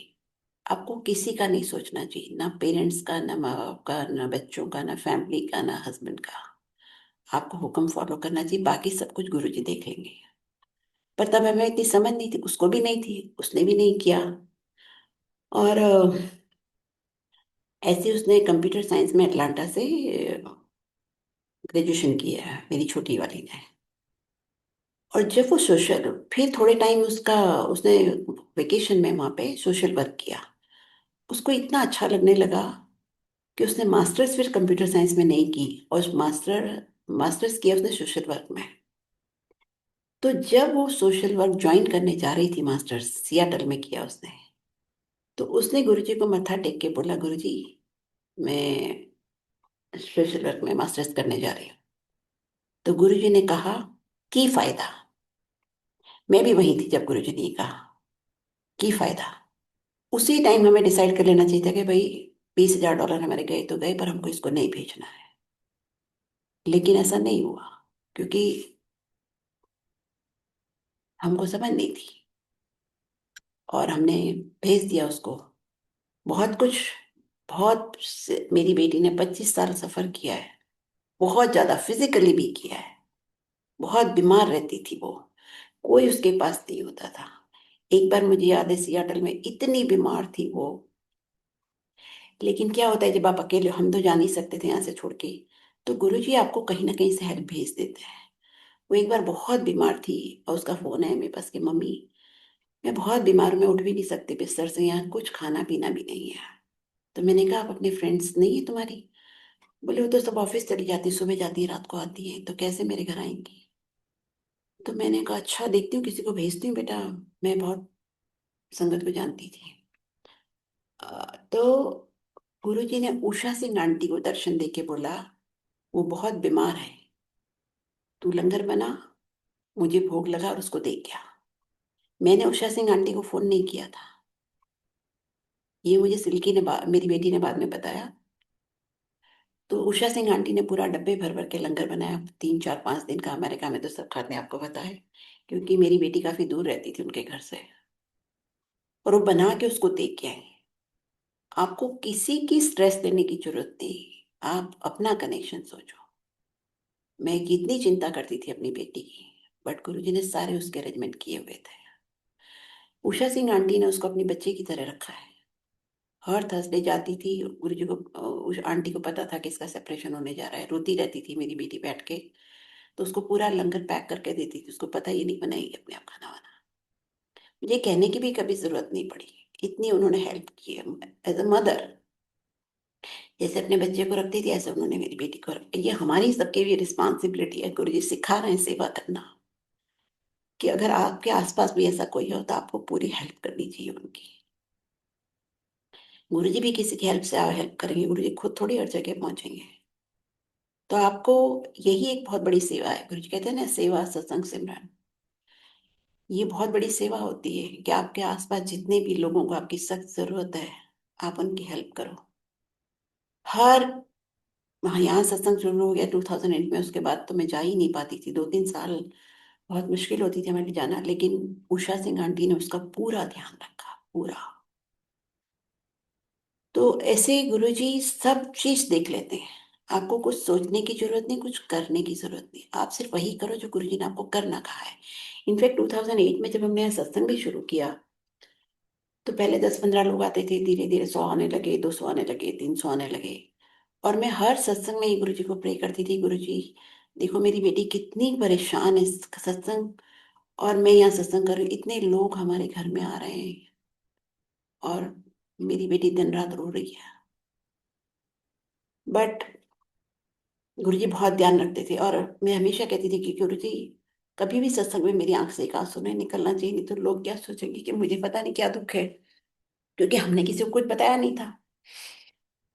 आपको किसी का नहीं सोचना चाहिए, ना पेरेंट्स का, ना माँ बाप का, ना बच्चों का, ना फैमिली का, ना हस्बैंड का। आपको हुक्म फॉलो करना चाहिए, बाकी सब कुछ गुरु जी देख लेंगे। पर तब हमें इतनी समझ नहीं थी, उसको भी नहीं थी, उसने भी नहीं किया। और ऐसे उसने कंप्यूटर साइंस में अटलांटा से ग्रेजुएशन किया है, मेरी छोटी वाली ने। और जब वो सोशल, फिर थोड़े टाइम उसका, उसने वेकेशन में वहाँ पे सोशल वर्क किया। उसको इतना अच्छा लगने लगा कि उसने मास्टर्स फिर कंप्यूटर साइंस में नहीं की, और मास्टर्स किया उसने सोशल वर्क में। तो जब वो सोशल वर्क ज्वाइन करने जा रही थी, मास्टर्स सियाटल में किया उसने, तो उसने गुरुजी को मत्था टेक के बोला गुरुजी मैं सोशल वर्क में मास्टर्स करने जा रही हूँ। तो गुरुजी ने कहा की फायदा। मैं भी वही थी जब गुरुजी ने ये कहा की फायदा। उसी टाइम हमें डिसाइड कर लेना चाहिए था कि भाई $20,000 हमारे गए तो गए, पर हमको इसको नहीं भेजना है। लेकिन ऐसा नहीं हुआ। क्योंकि हमको समझ नहीं थी और हमने भेज दिया उसको। बहुत कुछ, मेरी बेटी ने 25 साल सफर किया है, बहुत ज्यादा फिजिकली भी किया है। बहुत बीमार रहती थी वो, कोई उसके पास नहीं होता था। एक बार मुझे याद है, सियाटल में इतनी बीमार थी वो। लेकिन क्या होता है, जब आप अकेले, हम तो जा नहीं सकते थे यहाँ से छोड़ के, तो गुरुजी आपको कहीं ना कहीं से हेल्प भेज देते हैं। वो एक बार बहुत बीमार थी और उसका फोन है मेरे पास कि मम्मी, मैं बहुत बीमार हूँ, मैं उठ भी नहीं सकती बिस्तर से, यहाँ कुछ खाना पीना भी नहीं है। तो मैंने कहा, आप अपने फ्रेंड्स नहीं है तुम्हारी? बोले वो तो सब ऑफिस चली जाती, सुबह जाती है रात को आती है, तो कैसे मेरे घर आएंगी? तो मैंने कहा अच्छा, देखती हूँ किसी को भेजती हूँ बेटा। मैं बहुत संगत को जानती थी। तो गुरुजी ने उषा सिंह आंटी को दर्शन दे के बोला, वो बहुत बीमार है, तू लंगर बना, मुझे भोग लगा और उसको दे गया। मैंने उषा सिंह आंटी को फोन नहीं किया था, ये मुझे मेरी बेटी ने बाद में बताया। तो उषा सिंह आंटी ने पूरा डब्बे भर भर के लंगर बनाया, 3 4 5 दिन का। अमेरिका में तो सब खाते हैं, आपको पता है, क्योंकि मेरी बेटी काफी दूर रहती थी उनके घर से। और वो बना के उसको दे के आई। आपको किसी की स्ट्रेस लेने की जरूरत नहीं, आप अपना कनेक्शन सोचो। मैं कितनी चिंता करती थी अपनी बेटी की, बट गुरुजी ने सारे उसके अरेंजमेंट किए हुए थे। उषा सिंह आंटी ने उसको अपनी बच्चे की तरह रखा है। हर थर्सडे जाती थी गुरुजी को। उस आंटी को पता था कि इसका सेपरेशन होने जा रहा है, रोती रहती थी मेरी बेटी बैठ के। तो उसको पूरा लंगर पैक करके देती थी, उसको पता ही नहीं बनाएगी अपने आप खाना वाना। मुझे कहने की भी कभी जरूरत नहीं पड़ी, इतनी उन्होंने हेल्प की है एज अ मदर। जैसे अपने बच्चे को रखती थी, ऐसे उन्होंने मेरी बेटी को रखा। ये हमारी सबकी भी रिस्पॉन्सिबिलिटी है, गुरु जी सिखा रहे हैं सेवा करना, कि अगर आपके आसपास भी ऐसा कोई हो तो आपको पूरी हेल्प करनी चाहिए उनकी। गुरु जी भी किसी की हेल्प से हेल्प करेंगे, गुरु जी खुद थोड़ी हर जगह पहुंचेंगे। तो आपको, यही एक बहुत बड़ी सेवा है। गुरु जी कहते हैं ना, सेवा सत्संग सिमरन, ये बहुत बड़ी सेवा होती है कि आपके आसपास जितने भी लोगों को आपकी सख्त जरूरत है, आप उनकी हेल्प करो। हर, हाँ, यहाँ सत्संग शुरू हो गया 2008 में, उसके बाद तो मैं जा ही नहीं पाती थी 2 3 साल। बहुत मुश्किल होती थी हमें भी जाना, लेकिन उषा सिंह आंटी ने उसका पूरा ध्यान रखा, पूरा। तो ऐसे गुरुजी सब चीज देख लेते हैं। आपको कुछ सोचने की जरूरत नहीं, कुछ करने की जरूरत नहीं, आप सिर्फ वही करो जो गुरुजी ने आपको करना कहा है। इनफैक्ट 2008 में जब हमने सत्संग भी शुरू किया, तो पहले 10 15 लोग आते थे, धीरे धीरे 100 आने लगे, 200 आने लगे, 300 आने लगे। और मैं हर सत्संग में ही गुरु जी को प्रे करती थी, गुरु जी देखो मेरी बेटी कितनी परेशान है इस सत्संग, और मैं यहाँ सत्संग कर रही हूँ, इतने लोग हमारे घर में आ रहे हैं और मेरी बेटी दिन रात रो रही है। बट गुरु जी बहुत ध्यान रखते थे, और मैं हमेशा कहती थी कि गुरु जी कभी भी सत्संग में मेरी आंख से एक आंसू नहीं निकलना चाहिए, नहीं तो लोग क्या सोचेंगे कि मुझे पता नहीं क्या दुख है, क्योंकि हमने किसी को कुछ बताया नहीं था।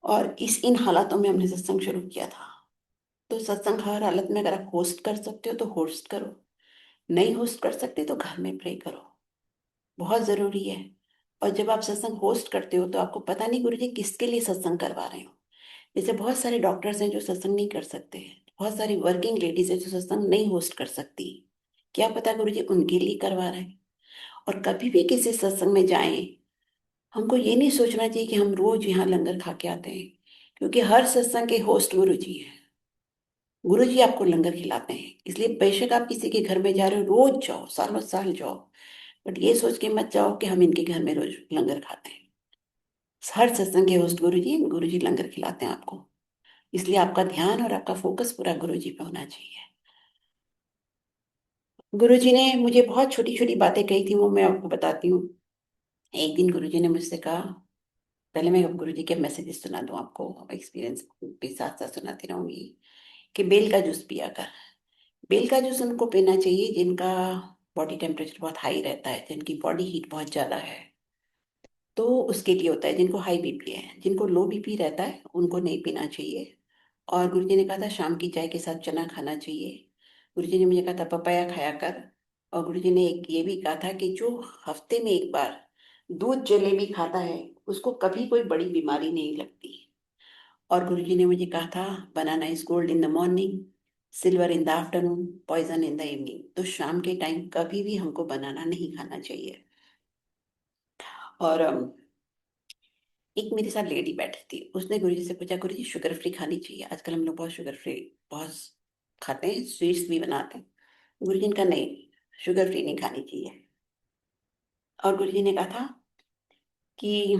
और इन हालातों में हमने सत्संग शुरू किया था। तो सत्संग हर हालत में, अगर आप होस्ट कर सकते हो तो होस्ट करो, नहीं होस्ट कर सकते तो घर में प्रे करो, बहुत जरूरी है। और जब आप सत्संग होस्ट करते हो तो आपको पता नहीं गुरुजी किसके लिए सत्संग करवा रहे हो। जैसे बहुत सारे डॉक्टर्स हैं जो सत्संग नहीं कर सकते, बहुत सारी वर्किंग लेडीज हैं जो सत्संग नहीं होस्ट कर सकती, क्या पता गुरुजी उनके लिए करवा रहे हैं। और कभी भी किसी सत्संग में जाएं, हमको ये नहीं सोचना चाहिए कि हम रोज यहाँ लंगर खा के आते हैं, क्योंकि हर सत्संग के होस्ट गुरुजी हैं। गुरु जी आपको लंगर खिलाते हैं, इसलिए बेशक आप किसी के घर में जा रहे हो, रोज जाओ, सालों साल जाओ, बट ये सोच के मत जाओ कि हम इनके घर में रोज लंगर खाते हैं। हर सत्संग के होस्ट गुरु जी लंगर खिलाते हैं आपको, इसलिए आपका ध्यान और आपका फोकस पूरा गुरु जी पे होना चाहिए। गुरु जी ने मुझे बहुत छोटी छोटी बातें कही थी, वो मैं आपको बताती हूँ। एक दिन गुरु जी ने मुझसे कहा, पहले मैं गुरु जी के मैसेजेस सुना दूँ आपको, एक्सपीरियंस भी साथ साथ सुनाती रहूंगी, कि बेल का जूस पिया कर। बेल का जूस उनको पीना चाहिए जिनका बॉडी टेम्परेचर बहुत हाई रहता है, जिनकी बॉडी हीट बहुत ज़्यादा है, तो उसके लिए होता है। जिनको हाई बीपी है, जिनको लो बीपी रहता है, उनको नहीं पीना चाहिए। और गुरुजी ने कहा था शाम की चाय के साथ चना खाना चाहिए। गुरुजी ने मुझे कहा था पपाया खाया कर। और गुरुजी ने एक ये भी कहा था कि जो हफ्ते में एक बार दूध जलेबी खाता है, उसको कभी कोई बड़ी बीमारी नहीं लगती। और गुरुजी ने मुझे कहा था banana is gold in the morning, silver in the afternoon, poison in the evening. तो शाम के टाइम कभी भी हमको बनाना नहीं खाना चाहिए। और एक मेरे साथ लेडी बैठी थी, उसने गुरुजी से पूछा, गुरुजी शुगर फ्री खानी चाहिए, आजकल हम लोग बहुत शुगर फ्री बहुत खाते हैं, स्वीट्स भी बनाते हैं। गुरुजी ने कहा नहीं, शुगर फ्री नहीं खानी चाहिए। और गुरुजी ने कहा था कि,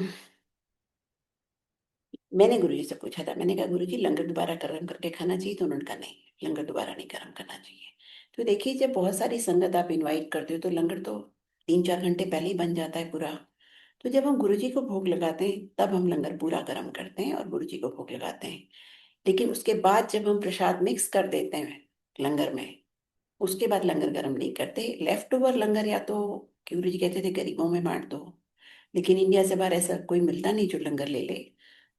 मैंने गुरुजी से पूछा था, मैंने कहा गुरुजी लंगर दोबारा गर्म करके खाना चाहिए? तो उन्होंने कहा नहीं, लंगर दोबारा नहीं गर्म करना चाहिए। तो देखिए, जब बहुत सारी संगत आप इनवाइट करते हो तो लंगर तो 3-4 घंटे पहले ही बन जाता है पूरा। तो जब हम गुरुजी को भोग लगाते हैं तब हम लंगर पूरा गर्म करते हैं और गुरुजी को भोग लगाते हैं। लेकिन उसके बाद जब हम प्रसाद मिक्स कर देते हैं लंगर में, उसके बाद लंगर गर्म नहीं करते। लेफ्ट ओवर लंगर या तो गुरु जी कहते थे गरीबों में बांट दो, लेकिन इंडिया से बाहर ऐसा कोई मिलता नहीं जो लंगर ले ले।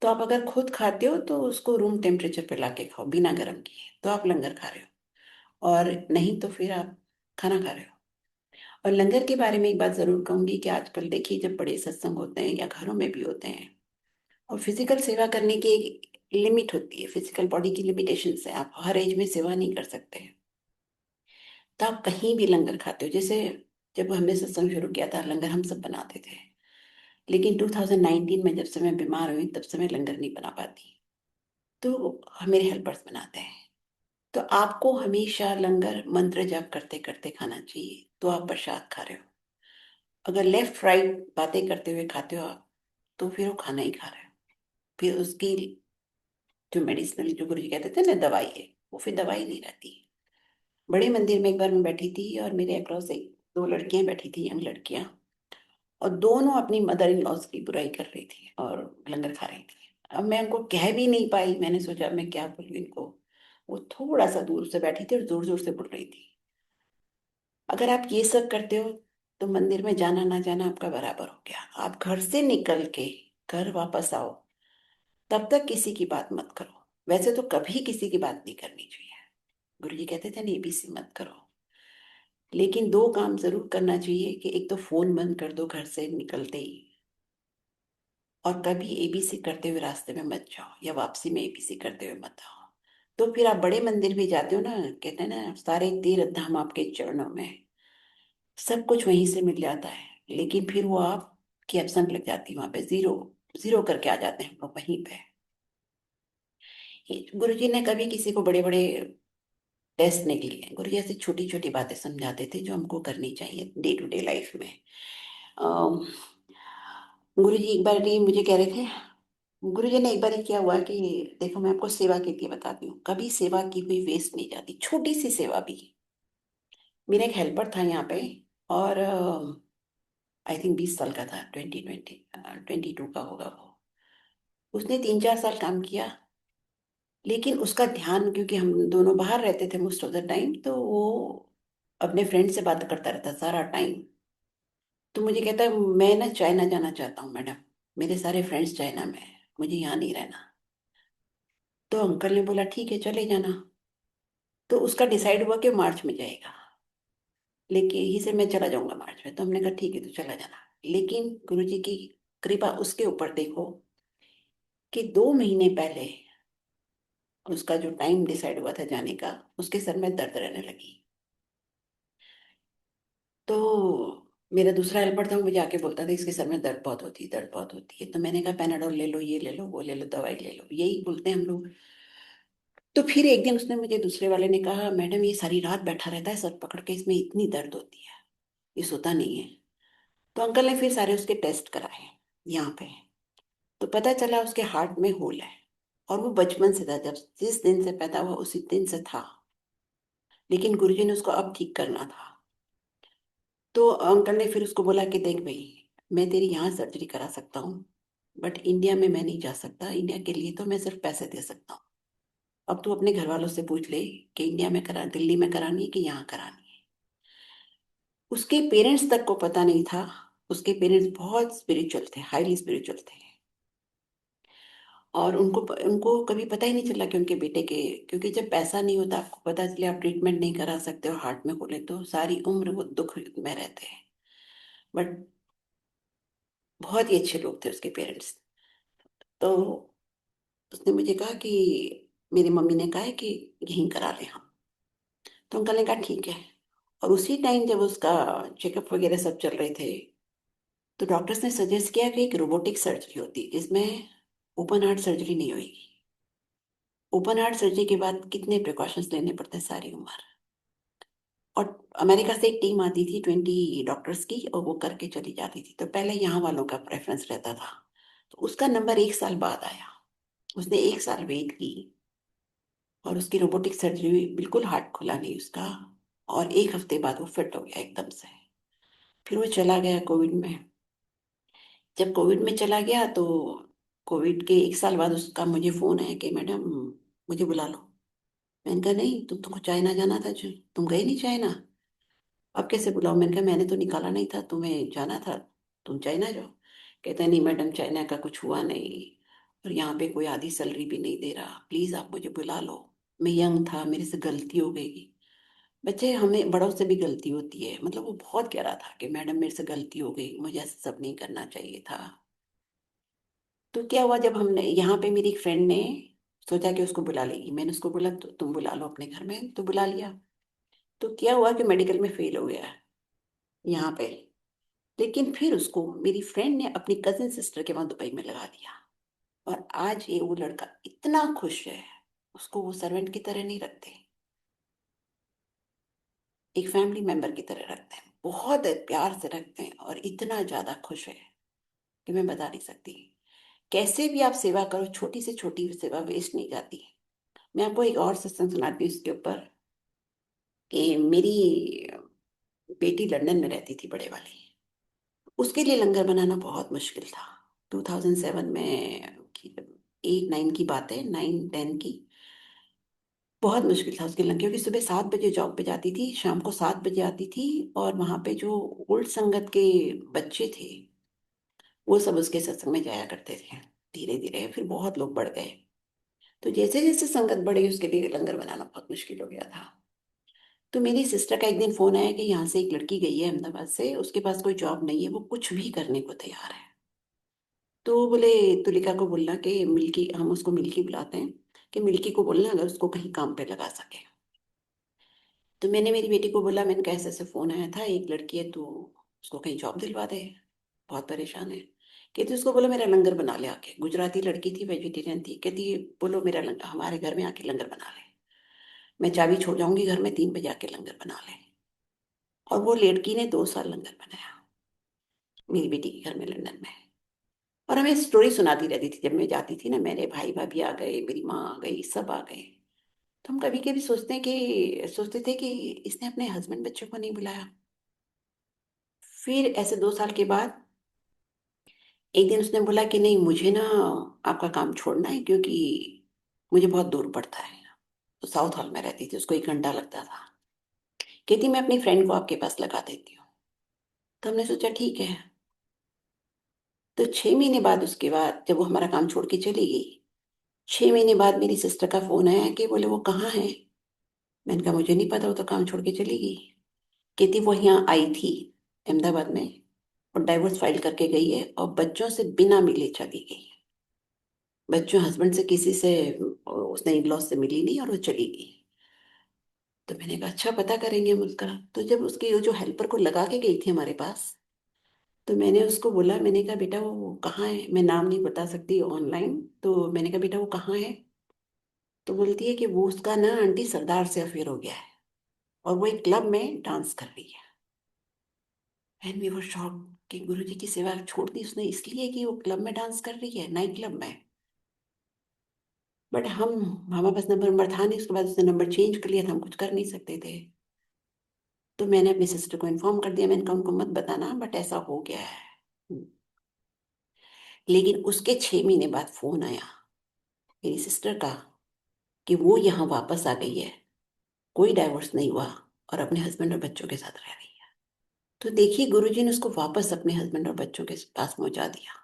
तो आप अगर खुद खाते हो तो उसको रूम टेम्परेचर पे लाके खाओ बिना गर्म किए, तो आप लंगर खा रहे हो। और नहीं तो फिर आप खाना खा रहे हो। और लंगर के बारे में एक बात जरूर कहूंगी कि आजकल देखिए, जब बड़े सत्संग होते हैं या घरों में भी होते हैं, और फिजिकल सेवा करने की एक लिमिट होती है, फिजिकल बॉडी की लिमिटेशन है, आप हर एज में सेवा नहीं कर सकते। तो आप कहीं भी लंगर खाते हो, जैसे जब हमने सत्संग शुरू किया था लंगर हम सब बनाते थे, लेकिन 2019 में जब से मैं बीमार हुई तब से मैं लंगर नहीं बना पाती, तो मेरे हेल्पर्स बनाते हैं। तो आपको हमेशा लंगर मंत्र जाप करते करते खाना चाहिए, तो आप प्रसाद खा रहे हो। अगर लेफ्ट राइट बातें करते हुए खाते हो आप, तो फिर वो खाना ही खा रहे हो। फिर उसकी जो मेडिसिनल, जो गुरु जी कहते थे ना दवाई है, वो फिर दवाई नहीं रहती। बड़े मंदिर में एक बार मैं बैठी थी और मेरे अक्रॉस एक दो लड़कियां बैठी थी, यंग लड़कियां, और दोनों अपनी मदर इन लॉज की बुराई कर रही थी और लंगर खा रही थी। अब मैं उनको कह भी नहीं पाई, मैंने सोचा मैं क्या बोलूं इनको। वो थोड़ा सा दूर से बैठी थी और जोर जोर से बोल रही थी। अगर आप ये सब करते हो तो मंदिर में जाना ना जाना आपका बराबर हो गया। आप घर से निकल के घर वापस आओ, तब तक किसी की बात मत करो। वैसे तो कभी किसी की बात नहीं करनी चाहिए, गुरु जी कहते थे ना एबीसी मत करो। लेकिन दो काम जरूर करना चाहिए कि एक तो फोन बंद कर दो घर से निकलते ही, और कभी एबीसी करते हुए रास्ते में मत जाओ या वापसी में एबीसी करते हुए मत आओ। तो फिर आप बड़े मंदिर भी जाते हो ना, कहते हैं ना सारे तीर्थ धाम आपके चरणों में, सब कुछ वहीं से मिल जाता है। लेकिन फिर वो आपकी एब्सेंट लग जाती है, वहां पे जीरो जीरो करके आ जाते हैं हम लोग वहीं पे। गुरु जी ने कभी किसी को बड़े बड़े टेस्ट नहीं लिए, गुरु जी ऐसी छोटी छोटी बातें समझाते थे जो हमको करनी चाहिए डे टू डे लाइफ में। गुरु जी एक बार ये मुझे कह रहे थे, गुरु जी ने एक बार ये क्या हुआ कि, देखो मैं आपको सेवा के लिए बताती हूँ, कभी सेवा की हुई वेस्ट नहीं जाती, छोटी सी सेवा भी। मेरा एक हेल्पर था यहाँ पे, और आई थिंक 20 साल का था, 22 का होगा वो। उसने 3-4 साल काम किया, लेकिन उसका ध्यान, क्योंकि हम दोनों बाहर रहते थे मोस्ट ऑफ द टाइम, तो वो अपने फ्रेंड से बात करता रहता सारा टाइम। तो मुझे कहता है मैं ना चाइना जाना चाहता हूँ मैडम, मेरे सारे फ्रेंड्स चाइना में हैं, मुझे यहाँ नहीं रहना। तो अंकल ने बोला ठीक है चले जाना। तो उसका डिसाइड हुआ कि मार्च में जाएगा, लेकिन ही से मैं चला जाऊंगा मार्च में। तो हमने कहा ठीक है तो चला जाना। लेकिन गुरुजी की कृपा उसके ऊपर देखो कि 2 महीने पहले उसका जो टाइम डिसाइड हुआ था जाने का, उसके सर में दर्द रहने लगी। तो मेरा दूसरा हेल्पर था, वो मुझे आके बोलता था इसके सर में दर्द बहुत होती है, दर्द बहुत होती है। तो मैंने कहा पैनाडोल ले लो, ये ले लो, वो ले लो, दवाई ले लो, यही बोलते हैं हम लोग। तो फिर एक दिन उसने मुझे, दूसरे वाले ने कहा मैडम ये सारी रात बैठा रहता है सर पकड़ के, इसमें इतनी दर्द होती है, ये सोता नहीं है। तो अंकल ने फिर सारे उसके टेस्ट कराए यहाँ पे। तो पता चला उसके हार्ट में होल है, और वो बचपन से था, जब जिस दिन से पैदा हुआ उसी दिन से था। लेकिन गुरुजी ने उसको अब ठीक करना था। तो अंकल ने फिर उसको बोला कि देख भाई, मैं तेरी यहाँ सर्जरी करा सकता हूँ, बट इंडिया में मैं नहीं जा सकता, इंडिया के लिए तो मैं सिर्फ पैसे दे सकता हूँ। अब तू अपने घर वालों से पूछ ले कि इंडिया में करा, दिल्ली में करानी है कि यहाँ करानी है। उसके पेरेंट्स तक को पता नहीं था। उसके पेरेंट्स बहुत स्पिरिचुअल थे, हाईली स्पिरिचुअल थे, और उनको उनको कभी पता ही नहीं चला कि उनके बेटे के, क्योंकि जब पैसा नहीं होता, आपको पता चले आप ट्रीटमेंट नहीं करा सकते और हार्ट में खोले, तो सारी उम्र वो दुख में रहते हैं। बट बहुत ही अच्छे लोग थे उसके पेरेंट्स। तो उसने मुझे कहा कि मेरी मम्मी ने कहा है कि यहीं करा ले हम। तो अंकल ने कहा ठीक है। और उसी टाइम जब उसका चेकअप वगैरह सब चल रहे थे, तो डॉक्टर्स ने सजेस्ट किया कि एक रोबोटिक सर्जरी होती है जिसमें ओपन हार्ट सर्जरी नहीं होगी। ओपन हार्ट सर्जरी के बाद कितने प्रिकॉशंस लेने पड़ते हैं सारी उम्र। और अमेरिका से एक टीम आती थी 20 डॉक्टर्स की, और वो करके चली जाती थी। तो पहले यहाँ वालों का प्रेफरेंस रहता था। तो उसका नंबर 1 साल बाद आया। उसने 1 साल वेट की, और उसकी रोबोटिक सर्जरी हुई, बिल्कुल हार्ट खुला नहीं उसका। और 1 हफ्ते बाद वो फिट हो गया एकदम से। फिर वो चला गया कोविड में। जब कोविड में चला गया तो कोविड के 1 साल बाद उसका मुझे फोन आया कि मैडम मुझे बुला लो। मैंने कहा नहीं, तुमको चाइना जाना था जो, तुम गए नहीं चाइना। अब कैसे बुलाओ। मैंने कहा मैंने तो निकाला नहीं था, तुम्हें जाना था, तुम चाइना जाओ। कहते हैं नहीं मैडम, चाइना का कुछ हुआ नहीं, और यहाँ पे कोई आधी सैलरी भी नहीं दे रहा, प्लीज आप मुझे बुला लो। मैं यंग था, मेरे से गलती हो गई। बच्चे, हमें बड़ों से भी गलती होती है। मतलब वो बहुत कह रहा था कि मैडम मेरे से गलती हो गई, मुझे ऐसा सब नहीं करना चाहिए था। तो क्या हुआ, जब हमने यहाँ पे, मेरी एक फ्रेंड ने सोचा कि उसको बुला लेगी। मैंने उसको बोला तो तुम बुला लो अपने घर में, तो बुला लिया। तो क्या हुआ कि मेडिकल में फेल हो गया यहाँ पे। लेकिन फिर उसको मेरी फ्रेंड ने अपनी कजिन सिस्टर के वहां दुबई में लगा दिया। और आज ये वो लड़का इतना खुश है। उसको वो सर्वेंट की तरह नहीं रखते, एक फैमिली मेंबर की तरह रखते हैं, बहुत प्यार से रखते हैं, और इतना ज्यादा खुश है कि मैं बता नहीं सकती। कैसे भी आप सेवा करो, छोटी से छोटी सेवा वेस्ट नहीं जाती। मैं आपको एक और सत्संग सुनाती हूँ इसके ऊपर, कि मेरी बेटी लंदन में रहती थी, बड़े वाली। उसके लिए लंगर बनाना बहुत मुश्किल था। 2007 में, 8-9 की बात है, 9-10 की। बहुत मुश्किल था उसके लंगर, क्योंकि सुबह 7 बजे जॉब पे जाती थी, शाम को 7 बजे आती थी। और वहां पे जो ओल्ड संगत के बच्चे थे, वो सब उसके सत्संग में जाया करते थे। धीरे धीरे फिर बहुत लोग बढ़ गए। तो जैसे जैसे संगत बढ़ी, उसके लिए लंगर बनाना बहुत मुश्किल हो गया था। तो मेरी सिस्टर का एक दिन फोन आया कि यहाँ से एक लड़की गई है अहमदाबाद से, उसके पास कोई जॉब नहीं है, वो कुछ भी करने को तैयार है। तो बोले तुलिका को बोलना कि मिल्की, हम उसको मिल्की बुलाते हैं, कि मिल्की को बोलना अगर उसको कहीं काम पे लगा सके। तो मैंने मेरी बेटी को बोला, मैंने कहा ऐसे ऐसे फोन आया था, एक लड़की है, तो उसको कहीं जॉब दिलवा दे, बहुत परेशान है। कहती उसको बोलो मेरा लंगर बना ले आके। गुजराती लड़की थी, वेजिटेरियन थी। कहती बोलो मेरा लंगर, हमारे घर में आके लंगर बना ले, मैं चाबी छोड़ जाऊंगी घर में, 3 बजे आके लंगर बना ले। और वो लड़की ने 2 साल लंगर बनाया मेरी बेटी के घर में लंदन में। और हमें स्टोरी सुनाती रहती थी जब मैं जाती थी ना, मेरे भाई भाभी आ गए, मेरी माँ आ गई, सब आ गए। तो हम कभी कभी सोचते थे कि इसने अपने हस्बैंड बच्चों को नहीं बुलाया। फिर ऐसे 2 साल के बाद एक दिन उसने बोला कि नहीं, मुझे ना आपका काम छोड़ना है, क्योंकि मुझे बहुत दूर पड़ता है। तो साउथ हॉल में रहती थी, उसको 1 घंटा लगता था। कहती मैं अपनी फ्रेंड को आपके पास लगा देती हूँ। तो हमने सोचा ठीक है। तो 6 महीने बाद, उसके बाद जब वो हमारा काम छोड़ के चली गई, 6 महीने बाद मेरी सिस्टर का फोन आया कि बोले वो कहाँ है। मैंने कहा मुझे नहीं पता, वो तो काम छोड़ के चली गई। कहती वो यहाँ आई थी अहमदाबाद में, और डाइवोर्स फाइल करके गई है, और बच्चों से बिना मिले चली गई। बच्चों हस्बैंड से किसी से, उसने इन लॉज से मिली नहीं, और वो चली गई। तो मैंने कहा अच्छा, पता करेंगे हम उसका। तो जब उसकी वो जो हेल्पर को लगा के गई थी हमारे पास, तो मैंने उसको बोला, मैंने कहा बेटा वो कहाँ है, मैं नाम नहीं बता सकती ऑनलाइन। तो मैंने कहा बेटा वो कहाँ है। तो बोलती है कि वो उसका ना आंटी सरदार से अफेयर हो गया है, और वो एक क्लब में डांस कर रही है। एंड वी वर शॉक कि गुरुजी की सेवा छोड़ दी उसने इसलिए कि वो क्लब में डांस कर रही है, नाइट क्लब में। बट हमारे पास नंबर था नहीं, उसके बाद उसने नंबर चेंज कर लिया था, हम कुछ कर नहीं सकते थे। तो मैंने अपनी सिस्टर को इन्फॉर्म कर दिया, मैंने कहा उनको मत बताना, बट ऐसा हो गया है। लेकिन उसके 6 महीने बाद फोन आया मेरी सिस्टर का कि वो यहाँ वापस आ गई है, कोई डाइवोर्स नहीं हुआ, और अपने हस्बैंड और बच्चों के साथ रह रही है। तो देखिए, गुरुजी ने उसको वापस अपने हस्बैंड और बच्चों के पास पहुंचा दिया।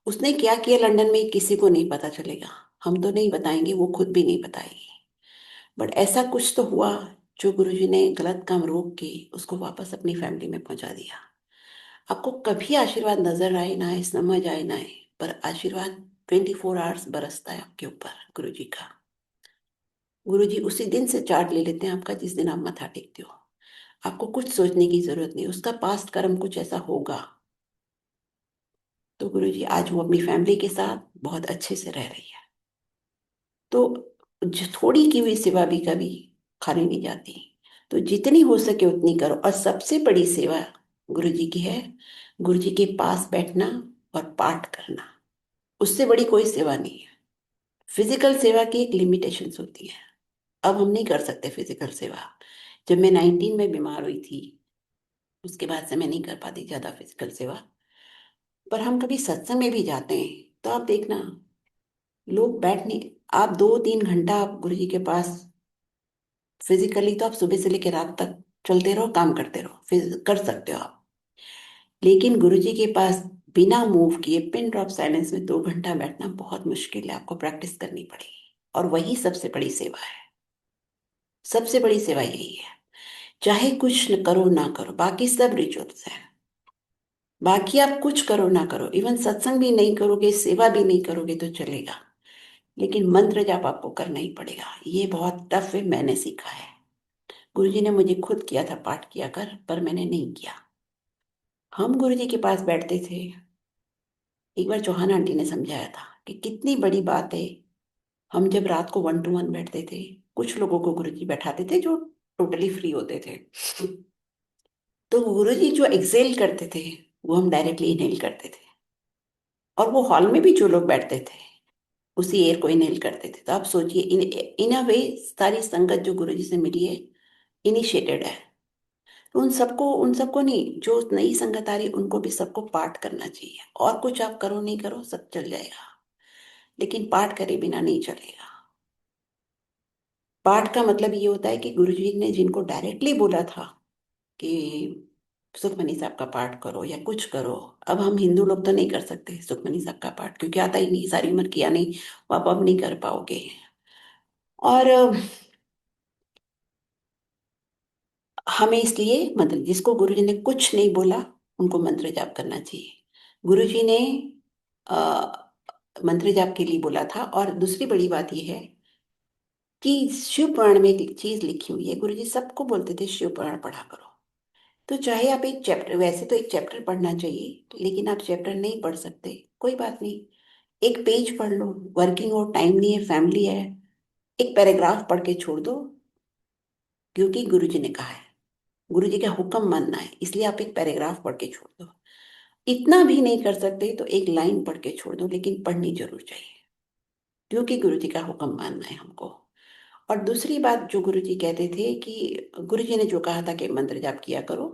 उसने क्या किया लंदन में, किसी को नहीं पता चलेगा। हम तो नहीं बताएंगे, वो खुद भी नहीं बताएगी। बट ऐसा कुछ तो हुआ, जो गुरुजी ने गलत काम रोक के उसको वापस अपनी फैमिली में पहुंचा दिया। आपको कभी आशीर्वाद नजर आए ना आए, समझ आए ना आए, पर आशीर्वाद 24 आवर्स बरसता है आपके ऊपर गुरुजी का। गुरुजी उसी दिन से चार्ट ले लेते हैं आपका जिस दिन आप मत्था टेकते हो। आपको कुछ सोचने की जरूरत नहीं, उसका पास्ट कर्म कुछ ऐसा होगा। तो गुरुजी आज वो अपनी फैमिली के साथ बहुत अच्छे से रह रही है। तो थोड़ी की हुई सेवा भी कभी खाली नहीं जाती। तो जितनी हो सके उतनी करो। और सबसे बड़ी सेवा गुरु जी की है, गुरु जी के पास बैठना और पाठ करना। उससे बड़ी कोई सेवा नहीं है। फिजिकल सेवा की एक लिमिटेशंस होती है। अब हम नहीं कर सकते फिजिकल सेवा। जब मैं 19 में बीमार हुई थी, उसके बाद से मैं नहीं कर पाती ज्यादा फिजिकल सेवा। पर हम कभी सत्संग में भी जाते हैं तो आप देखना, लोग बैठ नहीं, आप 2-3 घंटा आप गुरु जी के पास फिजिकली तो आप सुबह से लेकर रात तक चलते रहो, काम करते रहो, फिर कर सकते हो आप। लेकिन गुरुजी के पास बिना मूव किए पिन ड्रॉप साइलेंस में 2 घंटा बैठना बहुत मुश्किल है, आपको प्रैक्टिस करनी पड़ेगी। और वही सबसे बड़ी सेवा है। सबसे बड़ी सेवा यही है। चाहे कुछ न करो ना करो, बाकी सब रिचुअल्स है। बाकी आप कुछ करो ना करो, इवन सत्संग भी नहीं करोगे, सेवा भी नहीं करोगे तो चलेगा। लेकिन मंत्र जाप आपको करना ही पड़ेगा। ये बहुत टफ है, मैंने सीखा है। गुरुजी ने मुझे खुद किया था पाठ किया कर, पर मैंने नहीं किया। हम गुरुजी के पास बैठते थे। एक बार चौहान आंटी ने समझाया था कि कितनी बड़ी बात है। हम जब रात को 1 to 1 बैठते थे, कुछ लोगों को गुरुजी बैठाते थे जो टोटली फ्री होते थे। तो गुरुजी जो एक्सेल करते थे वो हम डायरेक्टली इनहेल करते थे। और वो हॉल में भी जो लोग बैठते थे उसी एयर को इनहेल करते थे। तो आप सोचिए, इन अ वे सारी संगत जो गुरुजी से मिली है, इनिशिएटेड है। तो उन सबको नहीं, जो नई संगत आ रही उनको भी सबको पाठ करना चाहिए। और कुछ आप करो नहीं करो सब चल जाएगा, लेकिन पाठ करे बिना नहीं चलेगा। पाठ का मतलब ये होता है कि गुरुजी ने जिनको डायरेक्टली बोला था कि सुखमनी साहब का पाठ करो या कुछ करो। अब हम हिंदू लोग तो नहीं कर सकते सुखमनी साहब का पाठ, क्योंकि आता ही नहीं, सारी उम्र किया नहीं, वो आप अब नहीं कर पाओगे। और हमें इसलिए मंत्र, जिसको गुरुजी ने कुछ नहीं बोला उनको मंत्र जाप करना चाहिए। गुरुजी ने अ, मंत्र जाप के लिए बोला था। और दूसरी बड़ी बात यह है कि शिव पुराण में एक चीज लिखी हुई है। गुरुजी सबको बोलते थे शिव पुराण पढ़ा करो। तो चाहे आप एक चैप्टर, वैसे तो एक चैप्टर पढ़ना चाहिए, लेकिन आप चैप्टर नहीं पढ़ सकते, कोई बात नहीं, एक पेज पढ़ लो। वर्किंग हो, टाइम नहीं है, फैमिली है, एक पैराग्राफ पढ़ के छोड़ दो, क्योंकि गुरुजी ने कहा है, गुरुजी का हुक्म मानना है, इसलिए आप एक पैराग्राफ पढ़ के छोड़ दो। इतना भी नहीं कर सकते तो एक लाइन पढ़ के छोड़ दो, लेकिन पढ़नी जरूर चाहिए, क्योंकि गुरुजी का हुक्म मानना है हमको। और दूसरी बात जो गुरुजी कहते थे कि गुरुजी ने जो कहा था कि मंत्र जाप किया करो,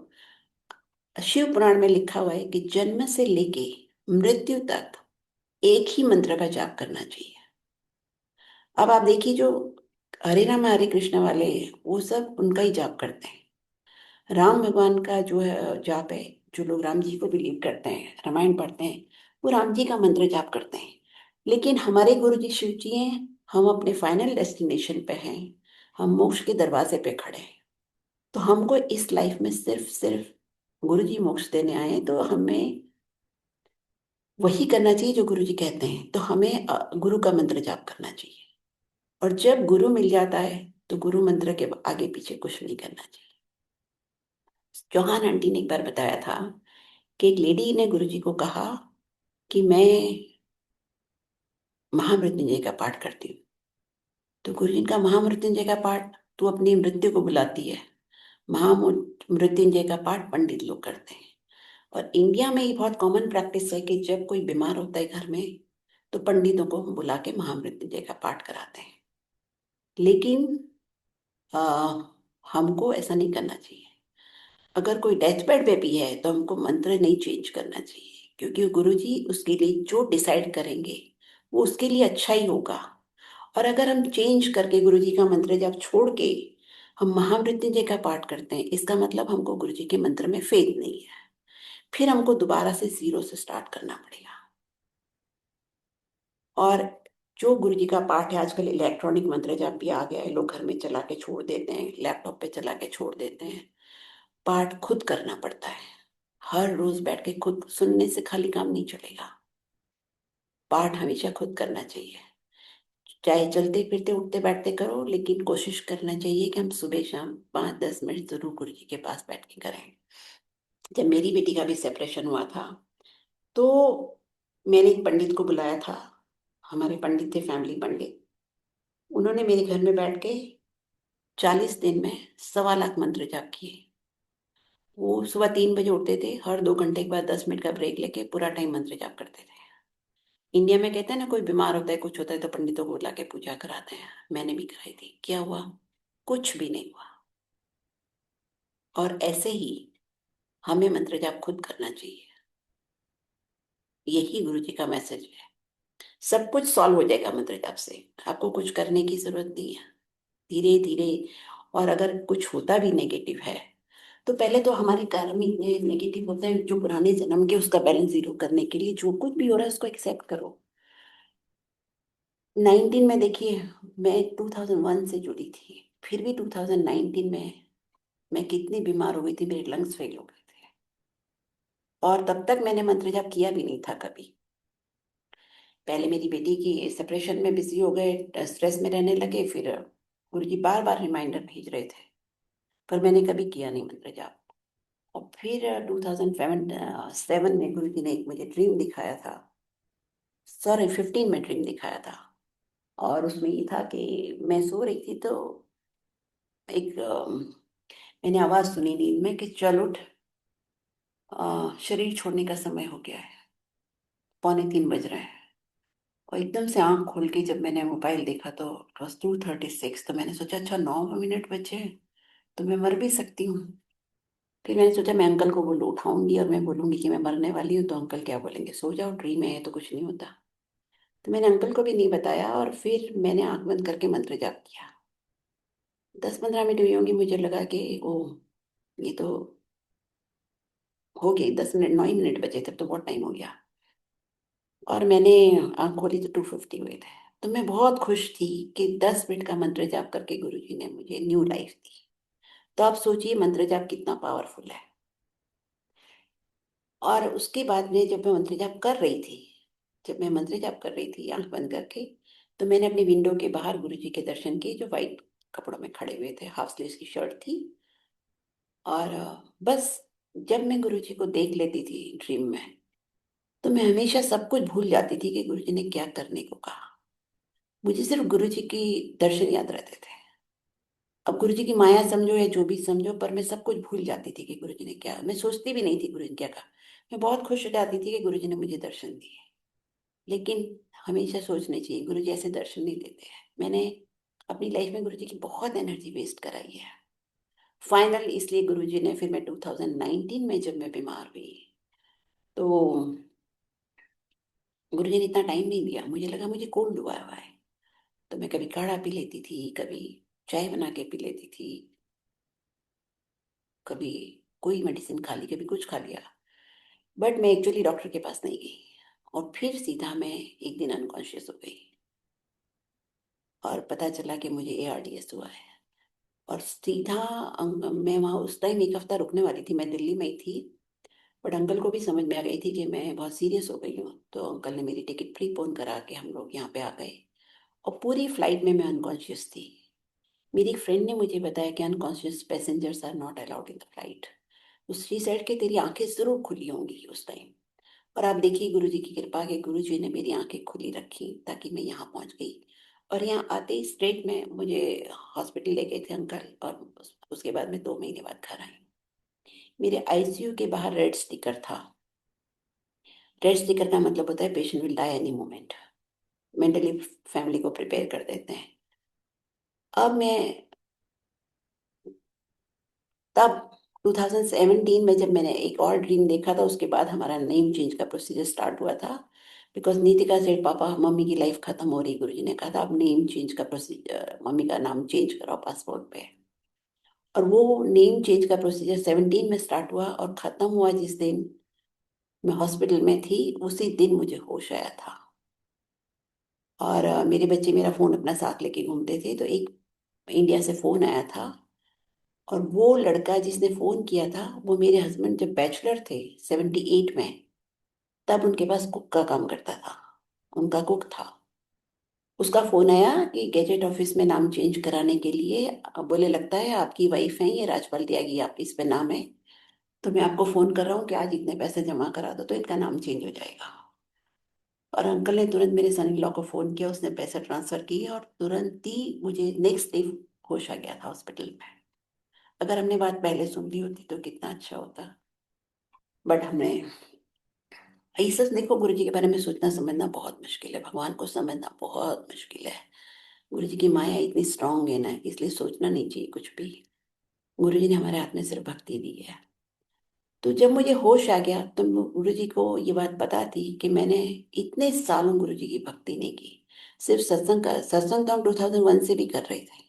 शिव पुराण में लिखा हुआ है कि जन्म से लेके मृत्यु तक एक ही मंत्र का जाप करना चाहिए। अब आप देखिए, जो हरे राम हरे कृष्ण वाले हैं वो सब उनका ही जाप करते हैं। राम भगवान का जो है जाप है, जो लोग राम जी को बिलीव करते हैं, रामायण पढ़ते हैं, वो राम जी का मंत्र जाप करते हैं। लेकिन हमारे गुरु जी शिव जी हैं, हम अपने फाइनल डेस्टिनेशन पे हैं, हम मोक्ष के दरवाजे पे खड़े हैं। तो हमको इस लाइफ में सिर्फ सिर्फ गुरु जी मोक्ष देने आए हैं, तो हमें वही करना चाहिए जो गुरु जी कहते हैं। तो हमें गुरु का मंत्र जाप करना चाहिए। और जब गुरु मिल जाता है तो गुरु मंत्र के आगे पीछे कुछ नहीं करना चाहिए। चौहान आंटी ने एक बार बताया था कि एक लेडी ने गुरुजी को कहा कि मैं महामृत्युंजय का पाठ करती हूँ। तो गुरुजी का महामृत्युंजय का पाठ तू अपनी मृत्यु को बुलाती है। महामृत्युंजय का पाठ पंडित लोग करते हैं। और इंडिया में ये बहुत कॉमन प्रैक्टिस है कि जब कोई बीमार होता है घर में तो पंडितों को हम बुला के महामृत्युंजय का पाठ कराते हैं। लेकिन आ, हमको ऐसा नहीं करना चाहिए। अगर कोई डेथ बेड पे भी है तो हमको मंत्र नहीं चेंज करना चाहिए, क्योंकि गुरुजी उसके लिए जो डिसाइड करेंगे वो उसके लिए अच्छा ही होगा। और अगर हम चेंज करके गुरुजी का मंत्र जब छोड़ के हम महामृत्युंजय का पाठ करते हैं, इसका मतलब हमको गुरुजी के मंत्र में फेथ नहीं है। फिर हमको दोबारा से जीरो से स्टार्ट करना पड़ेगा। और जो गुरुजी का पाठ है, आजकल इलेक्ट्रॉनिक मंत्र जाप भी आ गया है, लोग घर में चला के छोड़ देते हैं, लैपटॉप पे चला के छोड़ देते हैं। पाठ खुद करना पड़ता है। हर रोज बैठ के खुद सुनने से खाली काम नहीं चलेगा। पाठ हमेशा खुद करना चाहिए। चाहे चलते फिरते उठते बैठते करो, लेकिन कोशिश करना चाहिए कि हम सुबह शाम 5-10 मिनट जरूर गुरु जी के पास बैठ के करें। जब मेरी बेटी का भी सेपरेशन हुआ था, तो मैंने एक पंडित को बुलाया था। हमारे पंडित थे, फैमिली पंडित। उन्होंने मेरे घर में बैठ के 40 दिन में 1.25 लाख मंत्र जाप किए। वो सुबह 3 बजे उठते थे, हर 2 घंटे के बाद 10 मिनट का ब्रेक लेके पूरा टाइम मंत्र जाप करते थे। इंडिया में कहते हैं ना, कोई बीमार होता है, कुछ होता है, तो पंडितों को बुला के पूजा कराते हैं। मैंने भी कराई थी। क्या हुआ? कुछ भी नहीं हुआ। और ऐसे ही हमें मंत्र जाप खुद करना चाहिए। यही गुरु जी का मैसेज है। सब कुछ सॉल्व हो जाएगा मंत्र जाप से। आपको कुछ करने की जरूरत नहीं है। धीरे धीरे। और अगर कुछ होता भी नेगेटिव है, तो पहले तो हमारे कर्म ही नेगेटिव होते हैं, जो पुराने जन्म के, उसका बैलेंस जीरो करने के लिए जो कुछ भी हो रहा है उसको एक्सेप्ट करो। 19 में देखिए, मैं 2001 से जुड़ी थी, फिर भी 2019 में मैं कितनी बीमार हो गई थी, मेरे लंग्स फेल हो गए थे। और तब तक मैंने मंत्र जाप किया भी नहीं था कभी। पहले मेरी बेटी की सेपरेशन में बिजी हो गए, स्ट्रेस में रहने लगे, फिर गुरुजी बार बार रिमाइंडर भेज रहे थे, पर मैंने कभी किया नहीं मंत्र जाप। और फिर 2007 में गुरुजी ने एक मुझे ड्रीम दिखाया था। सॉरी, 15 में ड्रीम दिखाया था। और उसमें ये था कि मैं सो रही थी, तो एक मैंने आवाज सुनी नींद में कि चल उठ, शरीर छोड़ने का समय हो गया है, 2:45 बज रहे हैं। और एकदम से आंख खोल के जब मैंने मोबाइल देखा तो इट वॉज 2:36। तो मैंने सोचा अच्छा 9 मिनट बचे हैं, तो मैं मर भी सकती हूँ। फिर मैंने सोचा मैं अंकल को बोल उठाऊंगी और मैं बोलूंगी कि मैं मरने वाली हूँ, तो अंकल क्या बोलेंगे, सो जाओ, ड्रीम है तो कुछ नहीं होता। तो मैंने अंकल को भी नहीं बताया, और फिर मैंने आंख बंद करके मंत्र जाप किया। 10-15 मिनट हुई होंगी, मुझे लगा कि ओ, ये तो हो गई 10 मिनट, 9 ही मिनट बचे थे, तो बहुत टाइम हो गया। और मैंने आंख खोली तो 2:50 हुए थे। तो मैं बहुत खुश थी कि 10 मिनट का मंत्र जाप करके गुरुजी ने मुझे न्यू लाइफ दी। तो आप सोचिए मंत्र जाप कितना पावरफुल है। और उसके बाद में जब मैं मंत्र जाप कर रही थी, आंख बंद करके, तो मैंने अपनी विंडो के बाहर गुरुजी के दर्शन किए, जो वाइट कपड़ों में खड़े हुए थे, हाफ स्लीव्स की शर्ट थी। और बस जब मैं गुरुजी को देख लेती थी ड्रीम में, तो मैं हमेशा सब कुछ भूल जाती थी कि गुरुजी ने क्या करने को कहा। मुझे सिर्फ गुरुजी की दर्शन याद रहते थे। अब गुरुजी की माया समझो या जो भी समझो, पर मैं सब कुछ भूल जाती थी कि गुरुजी ने क्या, मैं सोचती भी नहीं थी गुरुजी ने क्या कहा। मैं बहुत खुश हो जाती थी कि गुरुजी ने मुझे दर्शन दिए। लेकिन हमेशा सोचना चाहिए, गुरुजी ऐसे दर्शन नहीं देते हैं। मैंने अपनी लाइफ में गुरुजी की बहुत एनर्जी वेस्ट कराई है। फाइनल इसलिए गुरुजी ने, फिर मैं 2019 में जब मैं बीमार हुई, तो गुरुजी ने इतना टाइम नहीं दिया। मुझे लगा मुझे कोल्ड हुआ हुआ है, तो मैं कभी काढ़ा पी लेती थी, कभी चाय बना के पी लेती थी, कभी कोई मेडिसिन खा ली, कभी कुछ खा लिया। बट मैं एक्चुअली डॉक्टर के पास नहीं गई। और फिर सीधा मैं एक दिन अनकॉन्शियस हो गई, और पता चला कि मुझे ARDS हुआ है। और सीधा मैं वहाँ उस टाइम एक हफ्ता रुकने वाली थी, मैं दिल्ली में ही थी। बट अंकल को भी समझ में आ गई थी कि मैं बहुत सीरियस हो गई हूँ, तो अंकल ने मेरी टिकट प्रीपोन करा के हम लोग यहाँ पे आ गए। और पूरी फ्लाइट में मैं अनकॉन्शियस थी। मेरी एक फ्रेंड ने मुझे बताया कि unconscious passengers are not allowed in the flight. उसकी साइड के तेरी आंखें जरूर खुली होंगी उस टाइम। और आप देखिए गुरुजी की कृपा के गुरुजी ने मेरी आंखें खुली रखी ताकि मैं यहाँ पहुंच गई। और यहाँ आते ही स्ट्रेट में मुझे हॉस्पिटल ले गए थे अंकल, और उसके बाद में 2 महीने बाद घर आई। मेरे ICU के बाहर रेड स्टिकर था। रेड स्टिकर का मतलब होता है patient will die any moment. Mentally family को प्रिपेयर कर देते हैं। अब मैं तब 2017 में जब मैंने एक और ड्रीम देखा था, उसके बाद हमारा नेम चेंज का प्रोसीजर स्टार्ट हुआ था। बिकॉज नीतिका सेठ, पापा मम्मी की लाइफ खत्म हो रही, गुरुजी ने कहा था अब नेम चेंज का प्रोसीजर, मम्मी का नाम चेंज कराओ पासपोर्ट पे। और वो नेम चेंज का प्रोसीजर 17 में स्टार्ट हुआ, और खत्म हुआ जिस दिन मैं हॉस्पिटल में थी, उसी दिन मुझे होश आया था। और मेरे बच्चे मेरा फोन अपना साथ लेके घूमते थे, तो एक इंडिया से फोन आया था। और वो लड़का जिसने फोन किया था, वो मेरे हस्बैंड जब बैचलर थे 78 में, तब उनके पास कुक का काम करता था, उनका कुक था। उसका फोन आया कि गैजेट ऑफिस में नाम चेंज कराने के लिए, बोले लगता है आपकी वाइफ है ये राजपाल त्यागी, आपकी इस पे नाम है, तो मैं आपको फोन कर रहा हूँ कि आज इतने पैसे जमा करा दो तो इनका नाम चेंज हो जाएगा। और अंकल ने तुरंत मेरे सन इन लॉ को फोन किया, उसने पैसे ट्रांसफर किए और तुरंत ही मुझे नेक्स्ट डे होश आ गया था हॉस्पिटल में। अगर हमने बात पहले सुन ली होती तो कितना अच्छा होता। बट हमने, ये सच देखो, गुरु जी के बारे में सोचना समझना बहुत मुश्किल है, भगवान को समझना बहुत मुश्किल है। गुरु जी की माया इतनी स्ट्रांग है ना, इसलिए सोचना नहीं चाहिए कुछ भी। गुरु जी ने हमारे हाथ में सिर्फ भक्ति दी है। तो जब मुझे होश आ गया तो मैं गुरु जी को ये बात बता दी कि मैंने इतने सालों गुरु जी की भक्ति नहीं की। सिर्फ सत्संग का, सत्संग तो हम 2001 से भी कर रहे थे,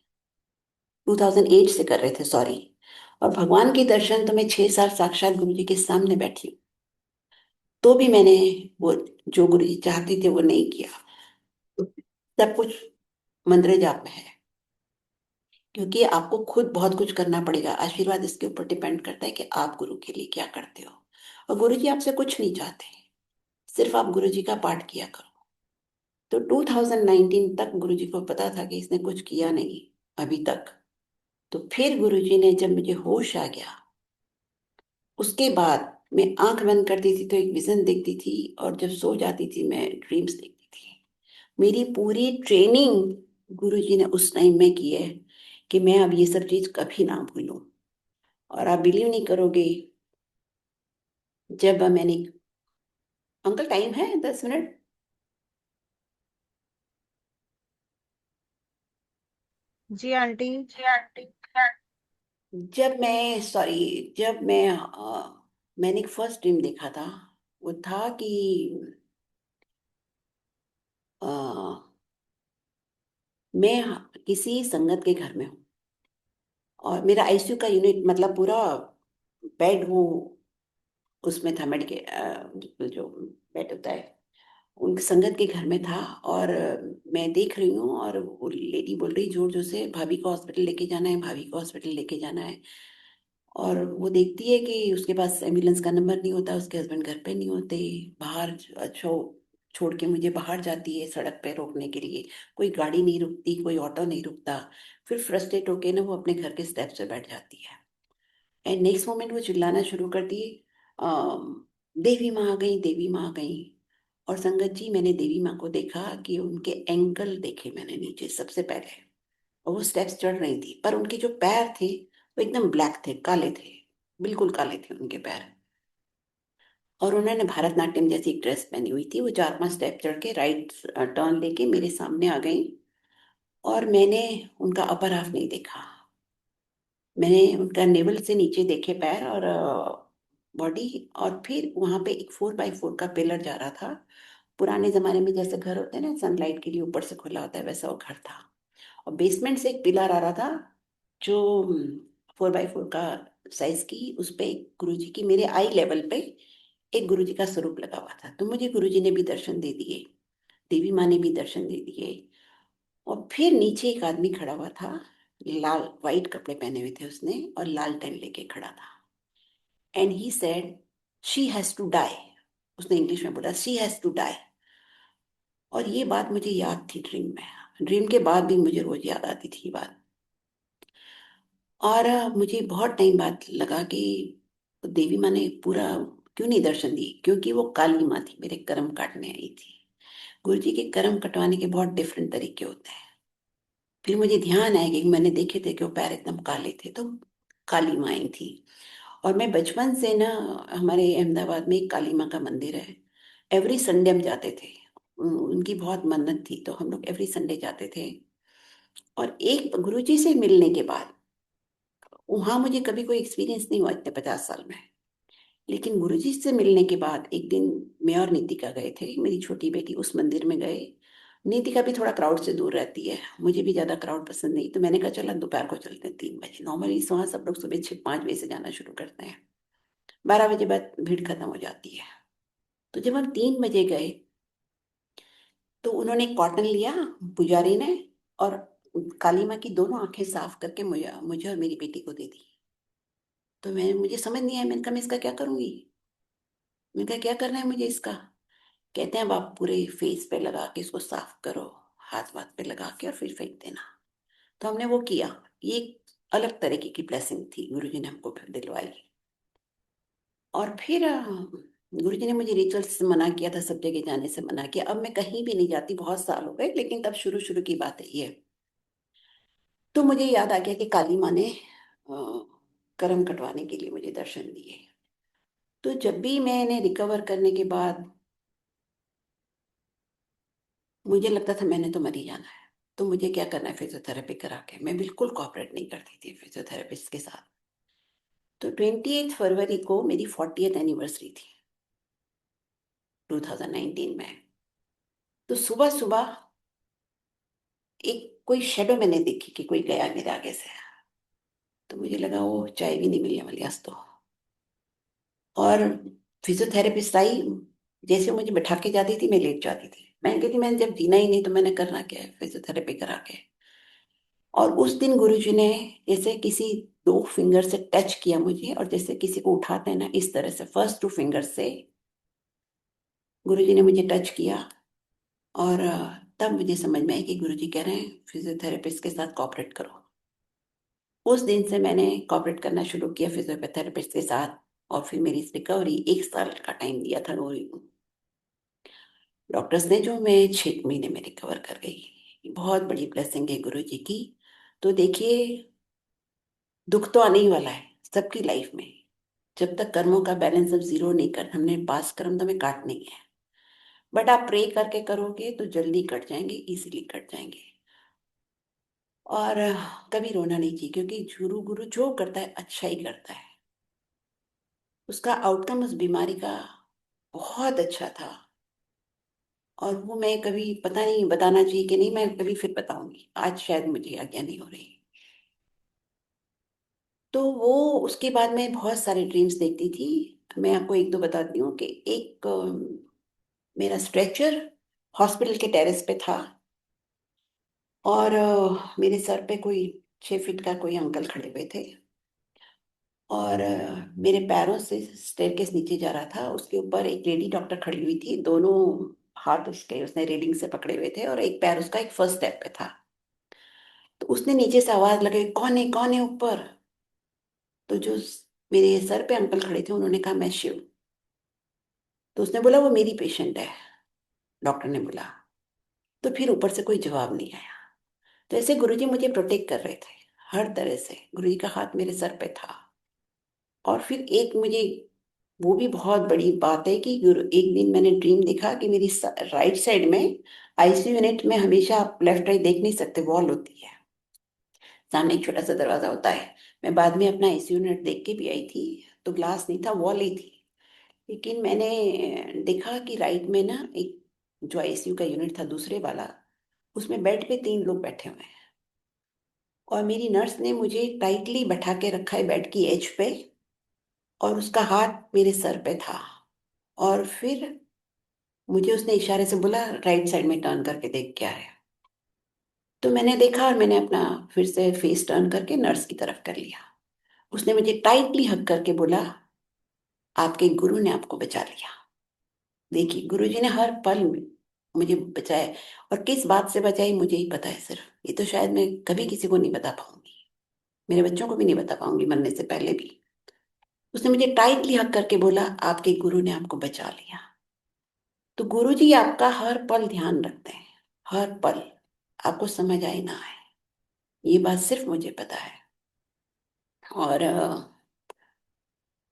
2008 से कर रहे थे, सॉरी। और भगवान के दर्शन तो मैं 6 साल साक्षात गुरु जी के सामने बैठी हूँ, तो भी मैंने वो जो गुरु जी चाहते थे वो नहीं किया। सब कुछ मंत्र जाप में है, क्योंकि आपको खुद बहुत कुछ करना पड़ेगा। आशीर्वाद इसके ऊपर डिपेंड करता है कि आप गुरु के लिए क्या करते हो। और गुरु जी आपसे कुछ नहीं चाहते, सिर्फ आप गुरु जी का पाठ किया करो। तो 2019 तक गुरु जी को पता था कि इसने कुछ किया नहीं अभी तक। तो फिर गुरु जी ने, जब मुझे होश आ गया, उसके बाद मैं आंख बंद करती थी तो एक विजन देखती थी, और जब सो जाती थी मैं ड्रीम्स देखती थी। मेरी पूरी ट्रेनिंग गुरु जी ने उस टाइम में की है कि मैं अब ये सब चीज कभी ना भूलूं। और आप बिलीव नहीं करोगे, जब मैंने, अंकल टाइम है 10 मिनट। जी आंटी। जी आंटी। जब मैं, सॉरी, जब मैं मैंने एक फर्स्ट ड्रीम देखा था, वो था कि अ, मैं किसी संगत के घर में हूँ, और मेरा आईसीयू का यूनिट, मतलब पूरा बेड वो उसमें था, मेडिकल जो बेड होता है, उनके संगत के घर में था। और मैं देख रही हूँ और वो लेडी बोल रही जोर जोर से, भाभी को हॉस्पिटल लेके जाना है, भाभी को हॉस्पिटल लेके जाना है। और वो देखती है कि उसके पास एम्बुलेंस का नंबर नहीं होता, उसके हस्बैंड घर पे नहीं होते, बाहर छोड़ के मुझे बाहर जाती है सड़क पे रोकने के लिए। कोई गाड़ी नहीं रुकती, कोई ऑटो नहीं रुकता। फिर फ्रस्ट्रेट होके ना वो अपने घर के स्टेप से बैठ जाती है। एंड नेक्स्ट मोमेंट वो चिल्लाना शुरू कर दी, देवी माँ आ गई, देवी माँ आ गई। और संगत जी, मैंने देवी माँ को देखा कि उनके एंकल देखे मैंने नीचे सबसे पहले, और वो स्टेप्स चढ़ रही थी, पर उनके जो पैर थे वो एकदम ब्लैक थे, काले थे, बिल्कुल काले थे उनके पैर। और उन्होंने भारतनाट्यम जैसी एक ड्रेस पहनी हुई थी। वो 4-5 स्टेप चढ़ के राइट टर्न लेके मेरे सामने आ गई। और मैंने उनका अपर हाफ नहीं देखा, मैंने उनका नेवल से नीचे देखे पैर और बॉडी। और फिर वहां पे एक 4x4 का पिलर जा रहा था। पुराने जमाने में जैसे घर होते हैं ना, सनलाइट के लिए ऊपर से खुला होता है, वैसा वो घर था। और बेसमेंट से एक पिलर आ रहा था, जो 4x4 का साइज की, उस पे गुरु जी की, मेरे आई लेवल पे एक गुरु जी का स्वरूप लगा हुआ था। तो मुझे गुरु जी ने भी दर्शन दे दिए, देवी माँ ने भी दर्शन दे दिए। और फिर नीचे एक आदमी खड़ा हुआ था, लाल वाइट कपड़े पहने हुए थे उसने, और लाल टेन लेके खड़ा था। And he said, she has to die. उसने इंग्लिश में बोला, शी हैज टू डाई। और ये बात मुझे याद थी ड्रीम में, ड्रीम के बाद भी मुझे रोज याद आती थी ये बात। और मुझे बहुत टाइम बाद लगा कि देवी माँ ने पूरा क्यों नहीं दर्शन दी, क्योंकि वो काली माँ थी, मेरे कर्म काटने आई थी। गुरु जी के कर्म कटवाने के बहुत डिफरेंट तरीके होते हैं। फिर मुझे ध्यान आया कि मैंने देखे थे कि वो पैर एकदम काले थे, तो काली माँ आई थी। और मैं बचपन से ना, हमारे अहमदाबाद में एक काली माँ का मंदिर है, एवरी संडे हम जाते थे। उनकी बहुत मन्नत थी तो हम लोग एवरी संडे जाते थे। और एक गुरुजी से मिलने के बाद, वहां मुझे कभी कोई एक्सपीरियंस नहीं हुआ इतने 50 साल में, लेकिन गुरुजी से मिलने के बाद एक दिन मैं और नीतिका गए थे, मेरी छोटी बेटी, उस मंदिर में गए। नीतिका भी थोड़ा क्राउड से दूर रहती है, मुझे भी ज्यादा क्राउड पसंद नहीं, तो मैंने कहा चला दोपहर को चलते हैं 3 बजे। नॉर्मली वहाँ सब लोग सुबह 5 बजे से जाना शुरू करते हैं, 12 बजे बाद भीड़ खत्म हो जाती है। तो जब हम 3 बजे गए, तो उन्होंने एक कॉटन लिया, पुजारी ने, और काली माँ की दोनों आंखें साफ करके मुझे मुझे और मेरी बेटी को दे दी। तो मुझे समझ नहीं आया, मैंने कहा मैं इसका क्या करूंगी। मैंने कहा क्या करना है मुझे इसका। कहते हैं अब आप पूरे फेस पे लगा के इसको साफ करो, हाथ वाथ पे लगा के और फिर फेंक देना। तो हमने वो किया। ये एक अलग तरीके की ब्लेसिंग थी, गुरुजी ने हमको फिर दिलवाई। और फिर गुरुजी ने मुझे रिचुअल्स से मना किया था, सब जगह जाने से मना किया। अब मैं कहीं भी नहीं जाती, बहुत साल हो गए, लेकिन तब शुरू शुरू की बात है ये। तो मुझे याद आ गया कि काली माँ ने कर्म कटवाने के लिए मुझे दर्शन दिए। तो जब भी मैंने रिकवर करने के बाद मुझे लगता था मैंने तो मर ही जाना है, तो मुझे क्या करना है, फिजियोथेरेपी करा के। मैं बिल्कुल कॉपरेट नहीं करती थी फिजियोथेरेपिस्ट के साथ। तो 28 फरवरी को मेरी 40th एनिवर्सरी थी 2019 में। तो सुबह सुबह एक कोई शेडो मैंने देखी कि कोई गया मेरे आगे से। तो मुझे लगा वो चाय भी नहीं मिलने वाली आज तो। और फिजियोथेरेपिस्ट आई, जैसे मुझे बैठा के जाती थी मैं लेट जाती थी। मैं कहती मैंने जब जीना ही नहीं तो मैंने करना क्या है फिजियोथेरेपी करा के। और उस दिन गुरुजी ने जैसे किसी 2 फिंगर से टच किया मुझे, और जैसे किसी को उठाते हैं ना, इस तरह से फर्स्ट 2 फिंगर से गुरुजी ने मुझे टच किया। और तब मुझे समझ में आई कि गुरुजी कह रहे हैं फिजियोथेरेपिस्ट के साथ कॉपरेट करो। उस दिन से मैंने कॉपरेट करना शुरू किया फिजियोथेरेपिस्ट के साथ। और फिर मेरी रिकवरी 1 साल का टाइम दिया था वो डॉक्टर्स ने, जो मैं 6 महीने में रिकवर कर गई। बहुत बड़ी ब्लेसिंग है गुरु जी की। तो देखिए, दुख तो आने ही वाला है सबकी लाइफ में। जब तक कर्मों का बैलेंस अब जीरो नहीं कर, हमने पास कर्म तो हमें काटने ही है। बट आप प्रे करके करोगे तो जल्दी कट जाएंगे, इजीली कट जाएंगे। और कभी रोना नहीं चाहिए, क्योंकि गुरु गुरु जो करता है अच्छा ही करता है। उसका आउटकम उस बीमारी का बहुत अच्छा था। और वो मैं कभी, पता नहीं बताना चाहिए कि नहीं, मैं कभी फिर बताऊंगी, आज शायद मुझे आज्ञा नहीं हो रही। तो वो उसके बाद मैं बहुत सारे ड्रीम्स देखती थी। मैं आपको एक दो बताती हूँ कि एक मेरा स्ट्रेचर हॉस्पिटल के टेरेस पे था। और मेरे सर पे कोई 6 फीट का कोई अंकल खड़े हुए थे। और मेरे पैरों से स्टेयरकेस नीचे जा रहा था, उसके ऊपर एक लेडी डॉक्टर खड़ी हुई थी। दोनों हाथ उसके उसने रेलिंग से पकड़े हुए थे, और एक पैर उसका एक फर्स्ट स्टेप पे था। तो उसने नीचे से आवाज लगाई, कौन है ऊपर? तो जो मेरे सर पे अंकल खड़े थे उन्होंने कहा मैं शिव। तो उसने बोला वो मेरी पेशेंट है, डॉक्टर ने बोला। तो फिर ऊपर से कोई जवाब नहीं आया। तो ऐसे गुरुजी मुझे प्रोटेक्ट कर रहे थे हर तरह से। गुरुजी का हाथ मेरे सर पे था। और फिर एक मुझे वो भी बहुत बड़ी बात है कि एक दिन मैंने ड्रीम देखा कि मेरी राइट साइड में आईसीयू यूनिट में, हमेशा आप लेफ्ट राइट देख नहीं सकते, वॉल होती है, सामने एक छोटा सा दरवाजा होता है। मैं बाद में अपना आईसीयू यूनिट देख के भी आई थी, तो ग्लास नहीं था, वॉल ही थी। लेकिन मैंने देखा कि राइट में ना एक जो आईसीयू का यूनिट था दूसरे वाला, उसमें बेड पे 3 लोग बैठे हुए हैं। और मेरी नर्स ने मुझे टाइटली बैठा के रखा है बेड की एज पे, और उसका हाथ मेरे सर पे था। और फिर मुझे उसने इशारे से बोला राइट साइड में टर्न करके देख क्या है। तो मैंने देखा, और मैंने अपना फिर से फेस टर्न करके नर्स की तरफ कर लिया। उसने मुझे टाइटली हक करके बोला आपके गुरु ने आपको बचा लिया। देखिए, गुरु जी ने हर पल मुझे बचाया। और किस बात से बचाई मुझे ही पता है सिर्फ। ये तो शायद मैं कभी किसी को नहीं बता पाऊंगी, मेरे बच्चों को भी नहीं बता पाऊंगी मरने से पहले भी। उसने मुझे टाइटली हक करके बोला आपके गुरु ने आपको बचा लिया। तो गुरु जी आपका हर पल ध्यान रखते हैं, हर पल। आपको समझ आए ना आए, ये बात सिर्फ मुझे पता है। और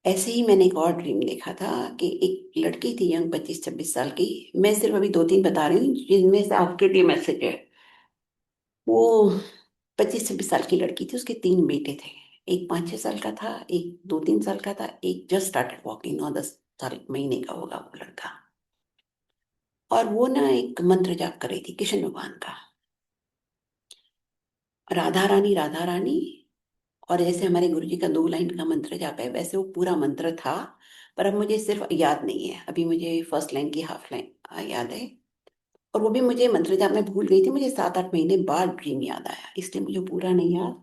ऐसे ही मैंने एक और ड्रीम देखा था कि एक लड़की थी यंग, 25-26 साल की। मैं सिर्फ अभी 2-3 बता रही हूँ जिनमें से आपके लिए मैसेज है। वो 25-26 साल की लड़की थी, उसके 3 बेटे थे। एक 5-6 साल का था, एक 2-3 साल का था, एक जस्ट स्टार्टेड वॉकिंग, 9-10 साल महीने का होगा वो लड़का। और वो ना एक मंत्र जाप कर रही थी कृष्ण भगवान का, राधा रानी राधा रानी। और जैसे हमारे गुरु जी का 2 लाइन का मंत्र जाप है, वैसे वो पूरा मंत्र था। पर अब मुझे सिर्फ याद नहीं है, अभी मुझे फर्स्ट लाइन की हाफ लाइन याद है। और वो भी मुझे मंत्र जाप में भूल गई थी, मुझे 7-8 महीने बाद ड्रीम याद आया, इसलिए मुझे पूरा नहीं याद।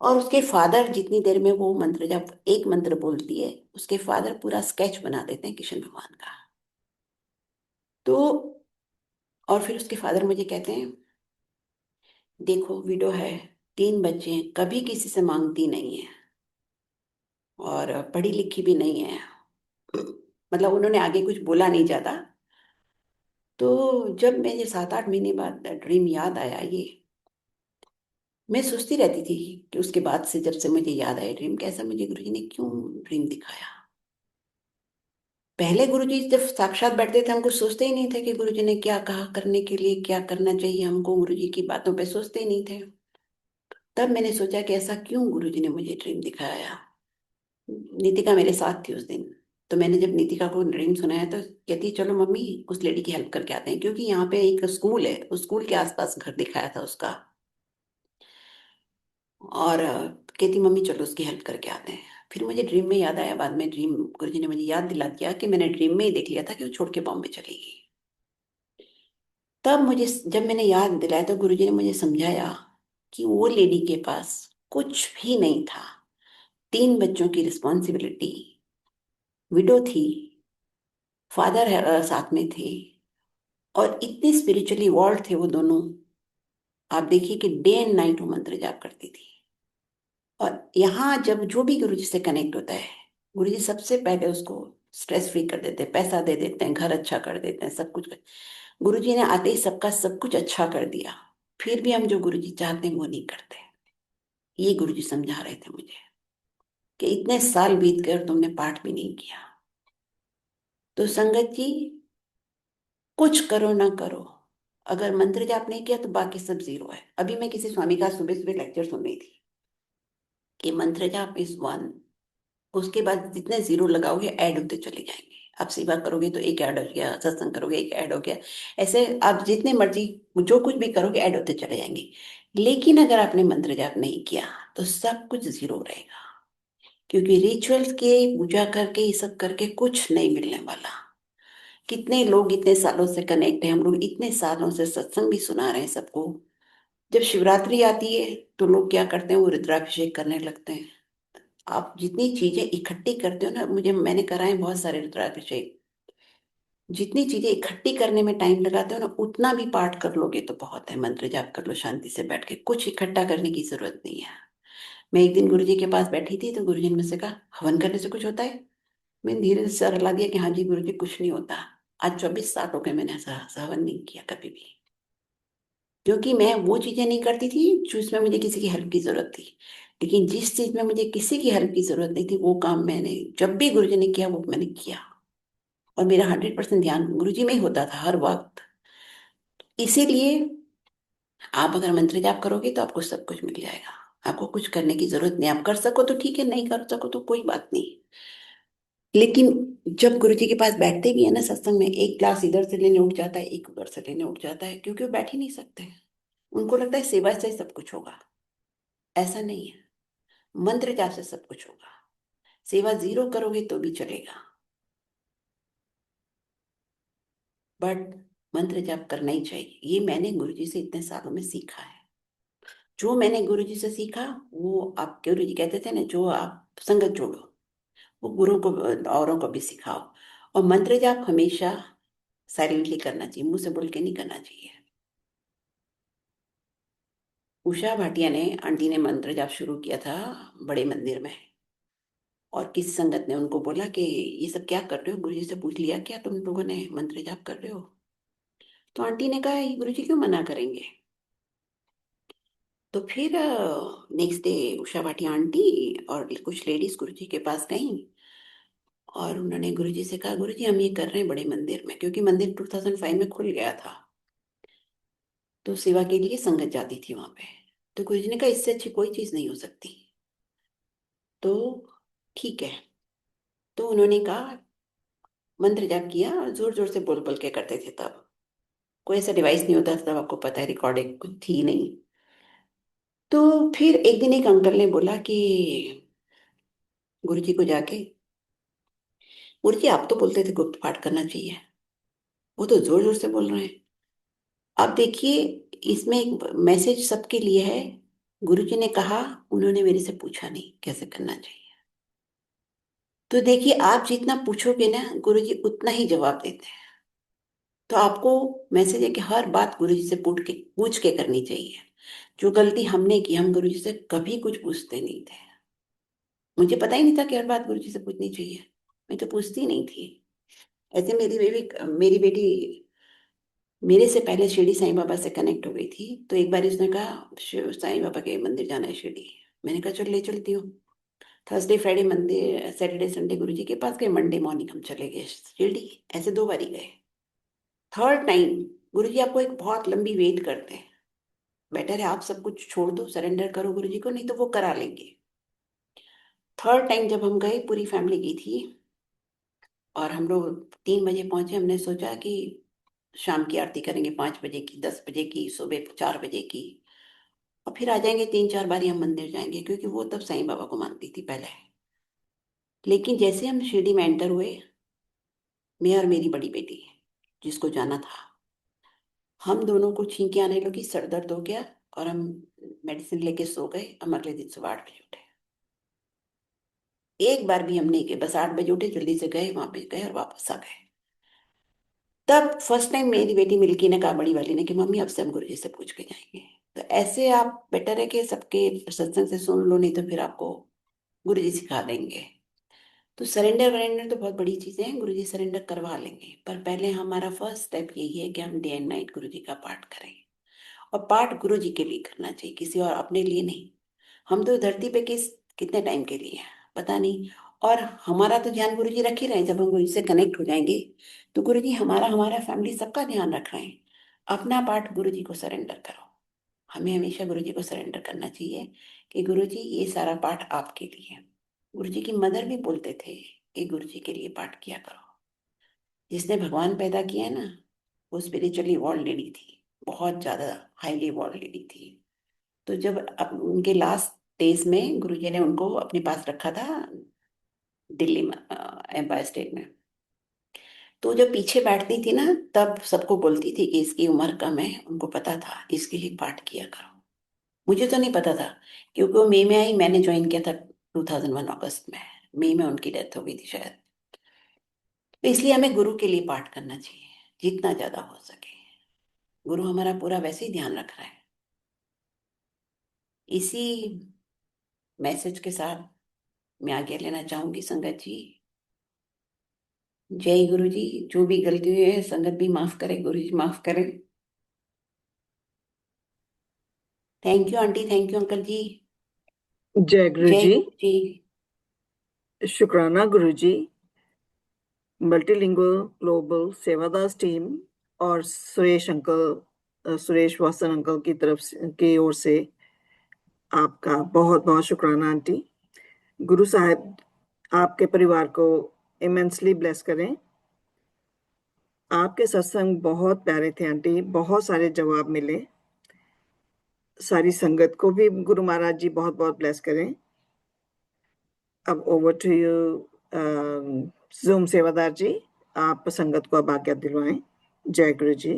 और उसके फादर जितनी देर में वो मंत्र जब एक मंत्र बोलती है, उसके फादर पूरा स्केच बना देते हैं कृष्ण भगवान का। तो और फिर उसके फादर मुझे कहते हैं, देखो विडो है, 3 बच्चे हैं, कभी किसी से मांगती नहीं है और पढ़ी लिखी भी नहीं है। मतलब उन्होंने आगे कुछ बोला नहीं ज्यादा। तो जब मुझे 7-8 महीने बाद ड्रीम याद आया ये, मैं सोचती रहती थी कि उसके बाद से जब से मुझे याद आया ड्रीम, कैसा मुझे गुरुजी ने क्यों ड्रीम दिखाया। पहले गुरुजी जब साक्षात बैठते थे हम कुछ सोचते ही नहीं थे कि गुरुजी ने क्या कहा करने के लिए, क्या करना चाहिए हमको, गुरुजी की बातों पे सोचते ही नहीं थे। तब मैंने सोचा कि ऐसा क्यों गुरुजी ने मुझे ड्रीम दिखाया। नीतिका मेरे साथ थी उस दिन। तो मैंने जब नीतिका को ड्रीम सुनाया तो कहती चलो मम्मी उस लेडी की हेल्प करके आते हैं, क्योंकि यहाँ पे एक स्कूल है, उस स्कूल के आसपास घर दिखाया था उसका। और कहती मम्मी चलो उसकी हेल्प करके आते हैं। फिर मुझे ड्रीम में याद आया, बाद में ड्रीम गुरुजी ने मुझे याद दिला दिया कि मैंने ड्रीम में ही देख लिया था कि वो छोड़ के बॉम्बे चली गई। तब मुझे जब मैंने याद दिलाया तो गुरुजी ने मुझे समझाया कि वो लेडी के पास कुछ भी नहीं था। 3 बच्चों की रिस्पॉन्सिबिलिटी, विडो थी, फादर साथ में थे, और इतने स्पिरिचुअली वॉल्ड थे वो दोनों। आप देखिए कि डे एंड नाइट वो मंत्र जाप करती थी। और यहाँ जब जो भी गुरुजी से कनेक्ट होता है, गुरुजी सबसे पहले उसको स्ट्रेस फ्री कर देते हैं, पैसा दे देते हैं, घर अच्छा कर देते हैं, सब कुछ गुरुजी ने आते ही सबका सब कुछ अच्छा कर दिया। फिर भी हम जो गुरुजी चाहते हैं वो नहीं करते। ये गुरुजी समझा रहे थे मुझे कि इतने साल बीत गए और तुमने पाठ भी नहीं किया। तो संगत जी, कुछ करो ना करो, अगर मंत्र जाप नहीं किया तो बाकी सब जीरो है। अभी मैं किसी स्वामी का सुबह सुबह लेक्चर सुन रही थी कि मंत्र जाप इज वन, उसके बाद जितने जीरो लगाओगे ऐड होते चले जाएंगे। आप सेवा करोगे तो एक ऐड हो गया, सत्संग करोगे एक ऐड हो गया, ऐसे आप जितने मर्जी जो कुछ भी करोगे ऐड होते चले जाएंगे। लेकिन अगर आपने मंत्र जाप नहीं किया तो सब कुछ जीरो रहेगा, क्योंकि रिचुअल्स के पूजा करके ये सब करके कुछ नहीं मिलने वाला। कितने लोग इतने सालों से कनेक्ट हैं, हम लोग इतने सालों से सत्संग भी सुना रहे हैं सबको। जब शिवरात्रि आती है तो लोग क्या करते हैं, वो रुद्राभिषेक करने लगते हैं। आप जितनी चीजें इकट्ठी करते हो ना, मैंने कराए बहुत सारे रुद्राभिषेक। जितनी चीजें इकट्ठी करने में टाइम लगाते हो ना, उतना भी पाठ कर लोगे तो बहुत है। मंत्र जाप कर लो शांति से बैठ के, कुछ इकट्ठा करने की जरूरत नहीं है। मैं एक दिन गुरुजी के पास बैठी थी तो गुरुजी ने मुझसे कहा हवन करने से कुछ होता है। मैंने धीरे से सर हिला दिया कि हाँ जी गुरुजी कुछ नहीं होता। आज 24 साल हो गए मैंने ऐसा हवन नहीं किया कभी भी, क्योंकि मैं वो चीजें नहीं करती थी जिसमें मुझे किसी की हेल्प की जरूरत थी। लेकिन जिस चीज में मुझे किसी की हेल्प की जरूरत नहीं थी वो काम मैंने, जब भी गुरुजी ने किया वो मैंने किया। और मेरा 100% ध्यान गुरुजी में ही होता था हर वक्त। इसीलिए आप अगर मंत्र जाप करोगे तो आपको सब कुछ मिल जाएगा। आपको कुछ करने की जरूरत नहीं, आप कर सको तो ठीक है, नहीं कर सको तो कोई बात नहीं। लेकिन जब गुरुजी के पास बैठते भी है ना सत्संग में, एक ग्लास इधर से लेने उठ जाता है, एक उधर से लेने उठ जाता है, क्योंकि वो बैठ ही नहीं सकते। उनको लगता है सेवा से ही सब कुछ होगा। ऐसा नहीं है, मंत्र जाप से सब कुछ होगा। सेवा जीरो करोगे तो भी चलेगा, बट मंत्र जाप करना ही चाहिए। ये मैंने गुरुजी से इतने सालों में सीखा है। जो मैंने गुरुजी से सीखा वो, आप गुरुजी कहते थे ना, जो आप संगत जोड़ो वो गुरु को औरों को भी सिखाओ। और मंत्र जाप हमेशा साइलेंटली करना चाहिए, मुंह से बोल के नहीं करना चाहिए। उषा भाटिया ने, आंटी ने मंत्र जाप शुरू किया था बड़े मंदिर में, और किसी संगत ने उनको बोला कि ये सब क्या कर रहे हो, गुरुजी से पूछ लिया क्या तुम लोगों ने मंत्र जाप कर रहे हो। तो आंटी ने कहा ये गुरुजी क्यों मना करेंगे। तो फिर next day Usha Bhatia aunty और कुछ लेडीज गुरुजी के पास गईं, और उन्होंने गुरुजी से कहा गुरुजी हम ये कर रहे हैं बड़े मंदिर में, क्योंकि मंदिर 2005 में खुल गया था। तो सेवा के लिए संगत जाती थी वहां पे। तो गुरुजी ने कहा इससे अच्छी कोई चीज नहीं हो सकती। तो ठीक है। तो उन्होंने कहा मंत्र जाप किया, और जोर जोर से बोल बोल के करते थे। तब कोई ऐसा डिवाइस नहीं होता था, तब आपको पता है रिकॉर्डिंग कुछ थी नहीं। तो फिर एक दिन एक अंकल ने बोला कि गुरुजी को जाके, गुरुजी आप तो बोलते थे गुप्त पाठ करना चाहिए, वो तो जोर जोर से बोल रहे हैं। अब देखिए, इसमें एक मैसेज सबके लिए है। गुरुजी ने कहा, उन्होंने मेरे से पूछा नहीं कैसे करना चाहिए। तो देखिए, आप जितना पूछोगे ना गुरुजी उतना ही जवाब देते हैं। तो आपको मैसेज है कि हर बात गुरुजी से पूछ के करनी चाहिए। जो गलती हमने की, हम गुरुजी से कभी कुछ पूछते नहीं थे। मुझे पता ही नहीं था कि हर बात गुरुजी से पूछनी चाहिए, मैं तो पूछती नहीं थी। ऐसे मेरी बेटी मेरे से पहले शिरडी साईं बाबा से कनेक्ट हो गई थी। तो एक बार उसने कहा साईं बाबा के मंदिर जाना है शिरडी। मैंने कहा चल ले चलती हूँ। थर्सडे फ्राइडे मंदिर, सैटरडे संडे गुरुजी के पास गए, मंडे मॉर्निंग हम चले गए शिरडी। ऐसे 2 बार ही गए। थर्ड टाइम गुरुजी आपको एक बहुत लंबी वेट करते हैं। बेटर है आप सब कुछ छोड़ दो, सरेंडर करो गुरुजी को, नहीं तो वो करा लेंगे। थर्ड टाइम जब हम गए, पूरी फैमिली गई थी और हम लोग 3 बजे पहुंचे। हमने सोचा कि शाम की आरती करेंगे 5 बजे की, 10 बजे की, सुबह 4 बजे की, और फिर आ जाएंगे 3-4 बारी हम मंदिर जाएंगे, क्योंकि वो तब साईं बाबा को मानती थी पहले। लेकिन जैसे हम शिरडी में एंटर हुए, मैं और मेरी बड़ी बेटी जिसको जाना था, हम दोनों को छींके आने लगी, सर दर्द हो गया और हम मेडिसिन लेके सो गए। हम अगले दिन सुबह 8 बजे उठे। एक बार भी हम नहीं गए, बस 8 बजे उठे, जल्दी से गए, वहां पे गए और वापस आ गए। तब फर्स्ट टाइम मेरी बेटी मिल्की ने कहा, बड़ी वाली ने, कि मम्मी अब से हम गुरुजी से पूछ के जाएंगे। तो ऐसे आप बेटर है कि सबके सत्संग से सुन लो, नहीं तो फिर आपको गुरुजी सिखा देंगे। तो सरेंडर वरेंडर तो बहुत बड़ी चीजें हैं, गुरुजी सरेंडर करवा लेंगे, पर पहले हमारा फर्स्ट स्टेप यही है कि हम डे एंड नाइट गुरुजी का पाठ करें। और पाठ गुरुजी के लिए करना चाहिए, किसी और अपने लिए नहीं। हम तो धरती पे कितने टाइम के लिए हैं पता नहीं। और हमारा तो ध्यान गुरुजी रख ही रहे हैं। जब हम गुरुजी से कनेक्ट हो जाएंगे तो गुरुजी हमारा हमारा फैमिली सबका ध्यान रख रहे हैं। अपना पाठ गुरुजी को सरेंडर करो। हमें हमेशा गुरुजी को सरेंडर करना चाहिए कि गुरुजी ये सारा पाठ आपके लिए है। गुरुजी की मदर भी बोलते थे कि गुरुजी के लिए पाठ किया करो। जिसने भगवान पैदा किया है ना, वो स्पिरिचुअली इवॉल्व लेडी थी, बहुत ज्यादा हाईली इवॉल्व लेडी थी। तो जब अब उनके लास्ट डेज में गुरुजी ने उनको अपने पास रखा था, दिल्ली में, एम्पायर स्टेट में। तो जब पीछे बैठती थी ना, तब सबको बोलती थी कि इसकी उम्र कम है, उनको पता था, इसके लिए पाठ किया करो। मुझे तो नहीं पता था, क्योंकि वो मई में आई, मैंने ज्वाइन किया था 2001 अगस्त में। मई में उनकी डेथ हो गई थी शायद। तो इसलिए हमें गुरु के लिए पाठ करना चाहिए जितना ज्यादा हो सके। गुरु हमारा पूरा वैसे ही ध्यान रख रहा है। इसी मैसेज के साथ मैं आगे लेना चाहूंगी संगत जी। जय गुरु जी। जो भी गलती हुई है संगत भी माफ करे, गुरु जी माफ करें। Thank you aunty, thank you uncle ji. जय गुरु जय जी। गुरु जी। शुक्राना Guru ji, multilingual global Sevadas team और सुरेश वासन अंकल की तरफ से की ओर से आपका बहुत बहुत शुक्राना आंटी। गुरु साहब आपके परिवार को इमेंसली ब्लेस करें। आपके सत्संग बहुत प्यारे थे आंटी, बहुत सारे जवाब मिले। सारी संगत को भी गुरु महाराज जी बहुत बहुत ब्लेस करें। अब ओवर टू यू जूम सेवादार जी, आप संगत को अब आज्ञा दिलवाएं। जय गुरु जी।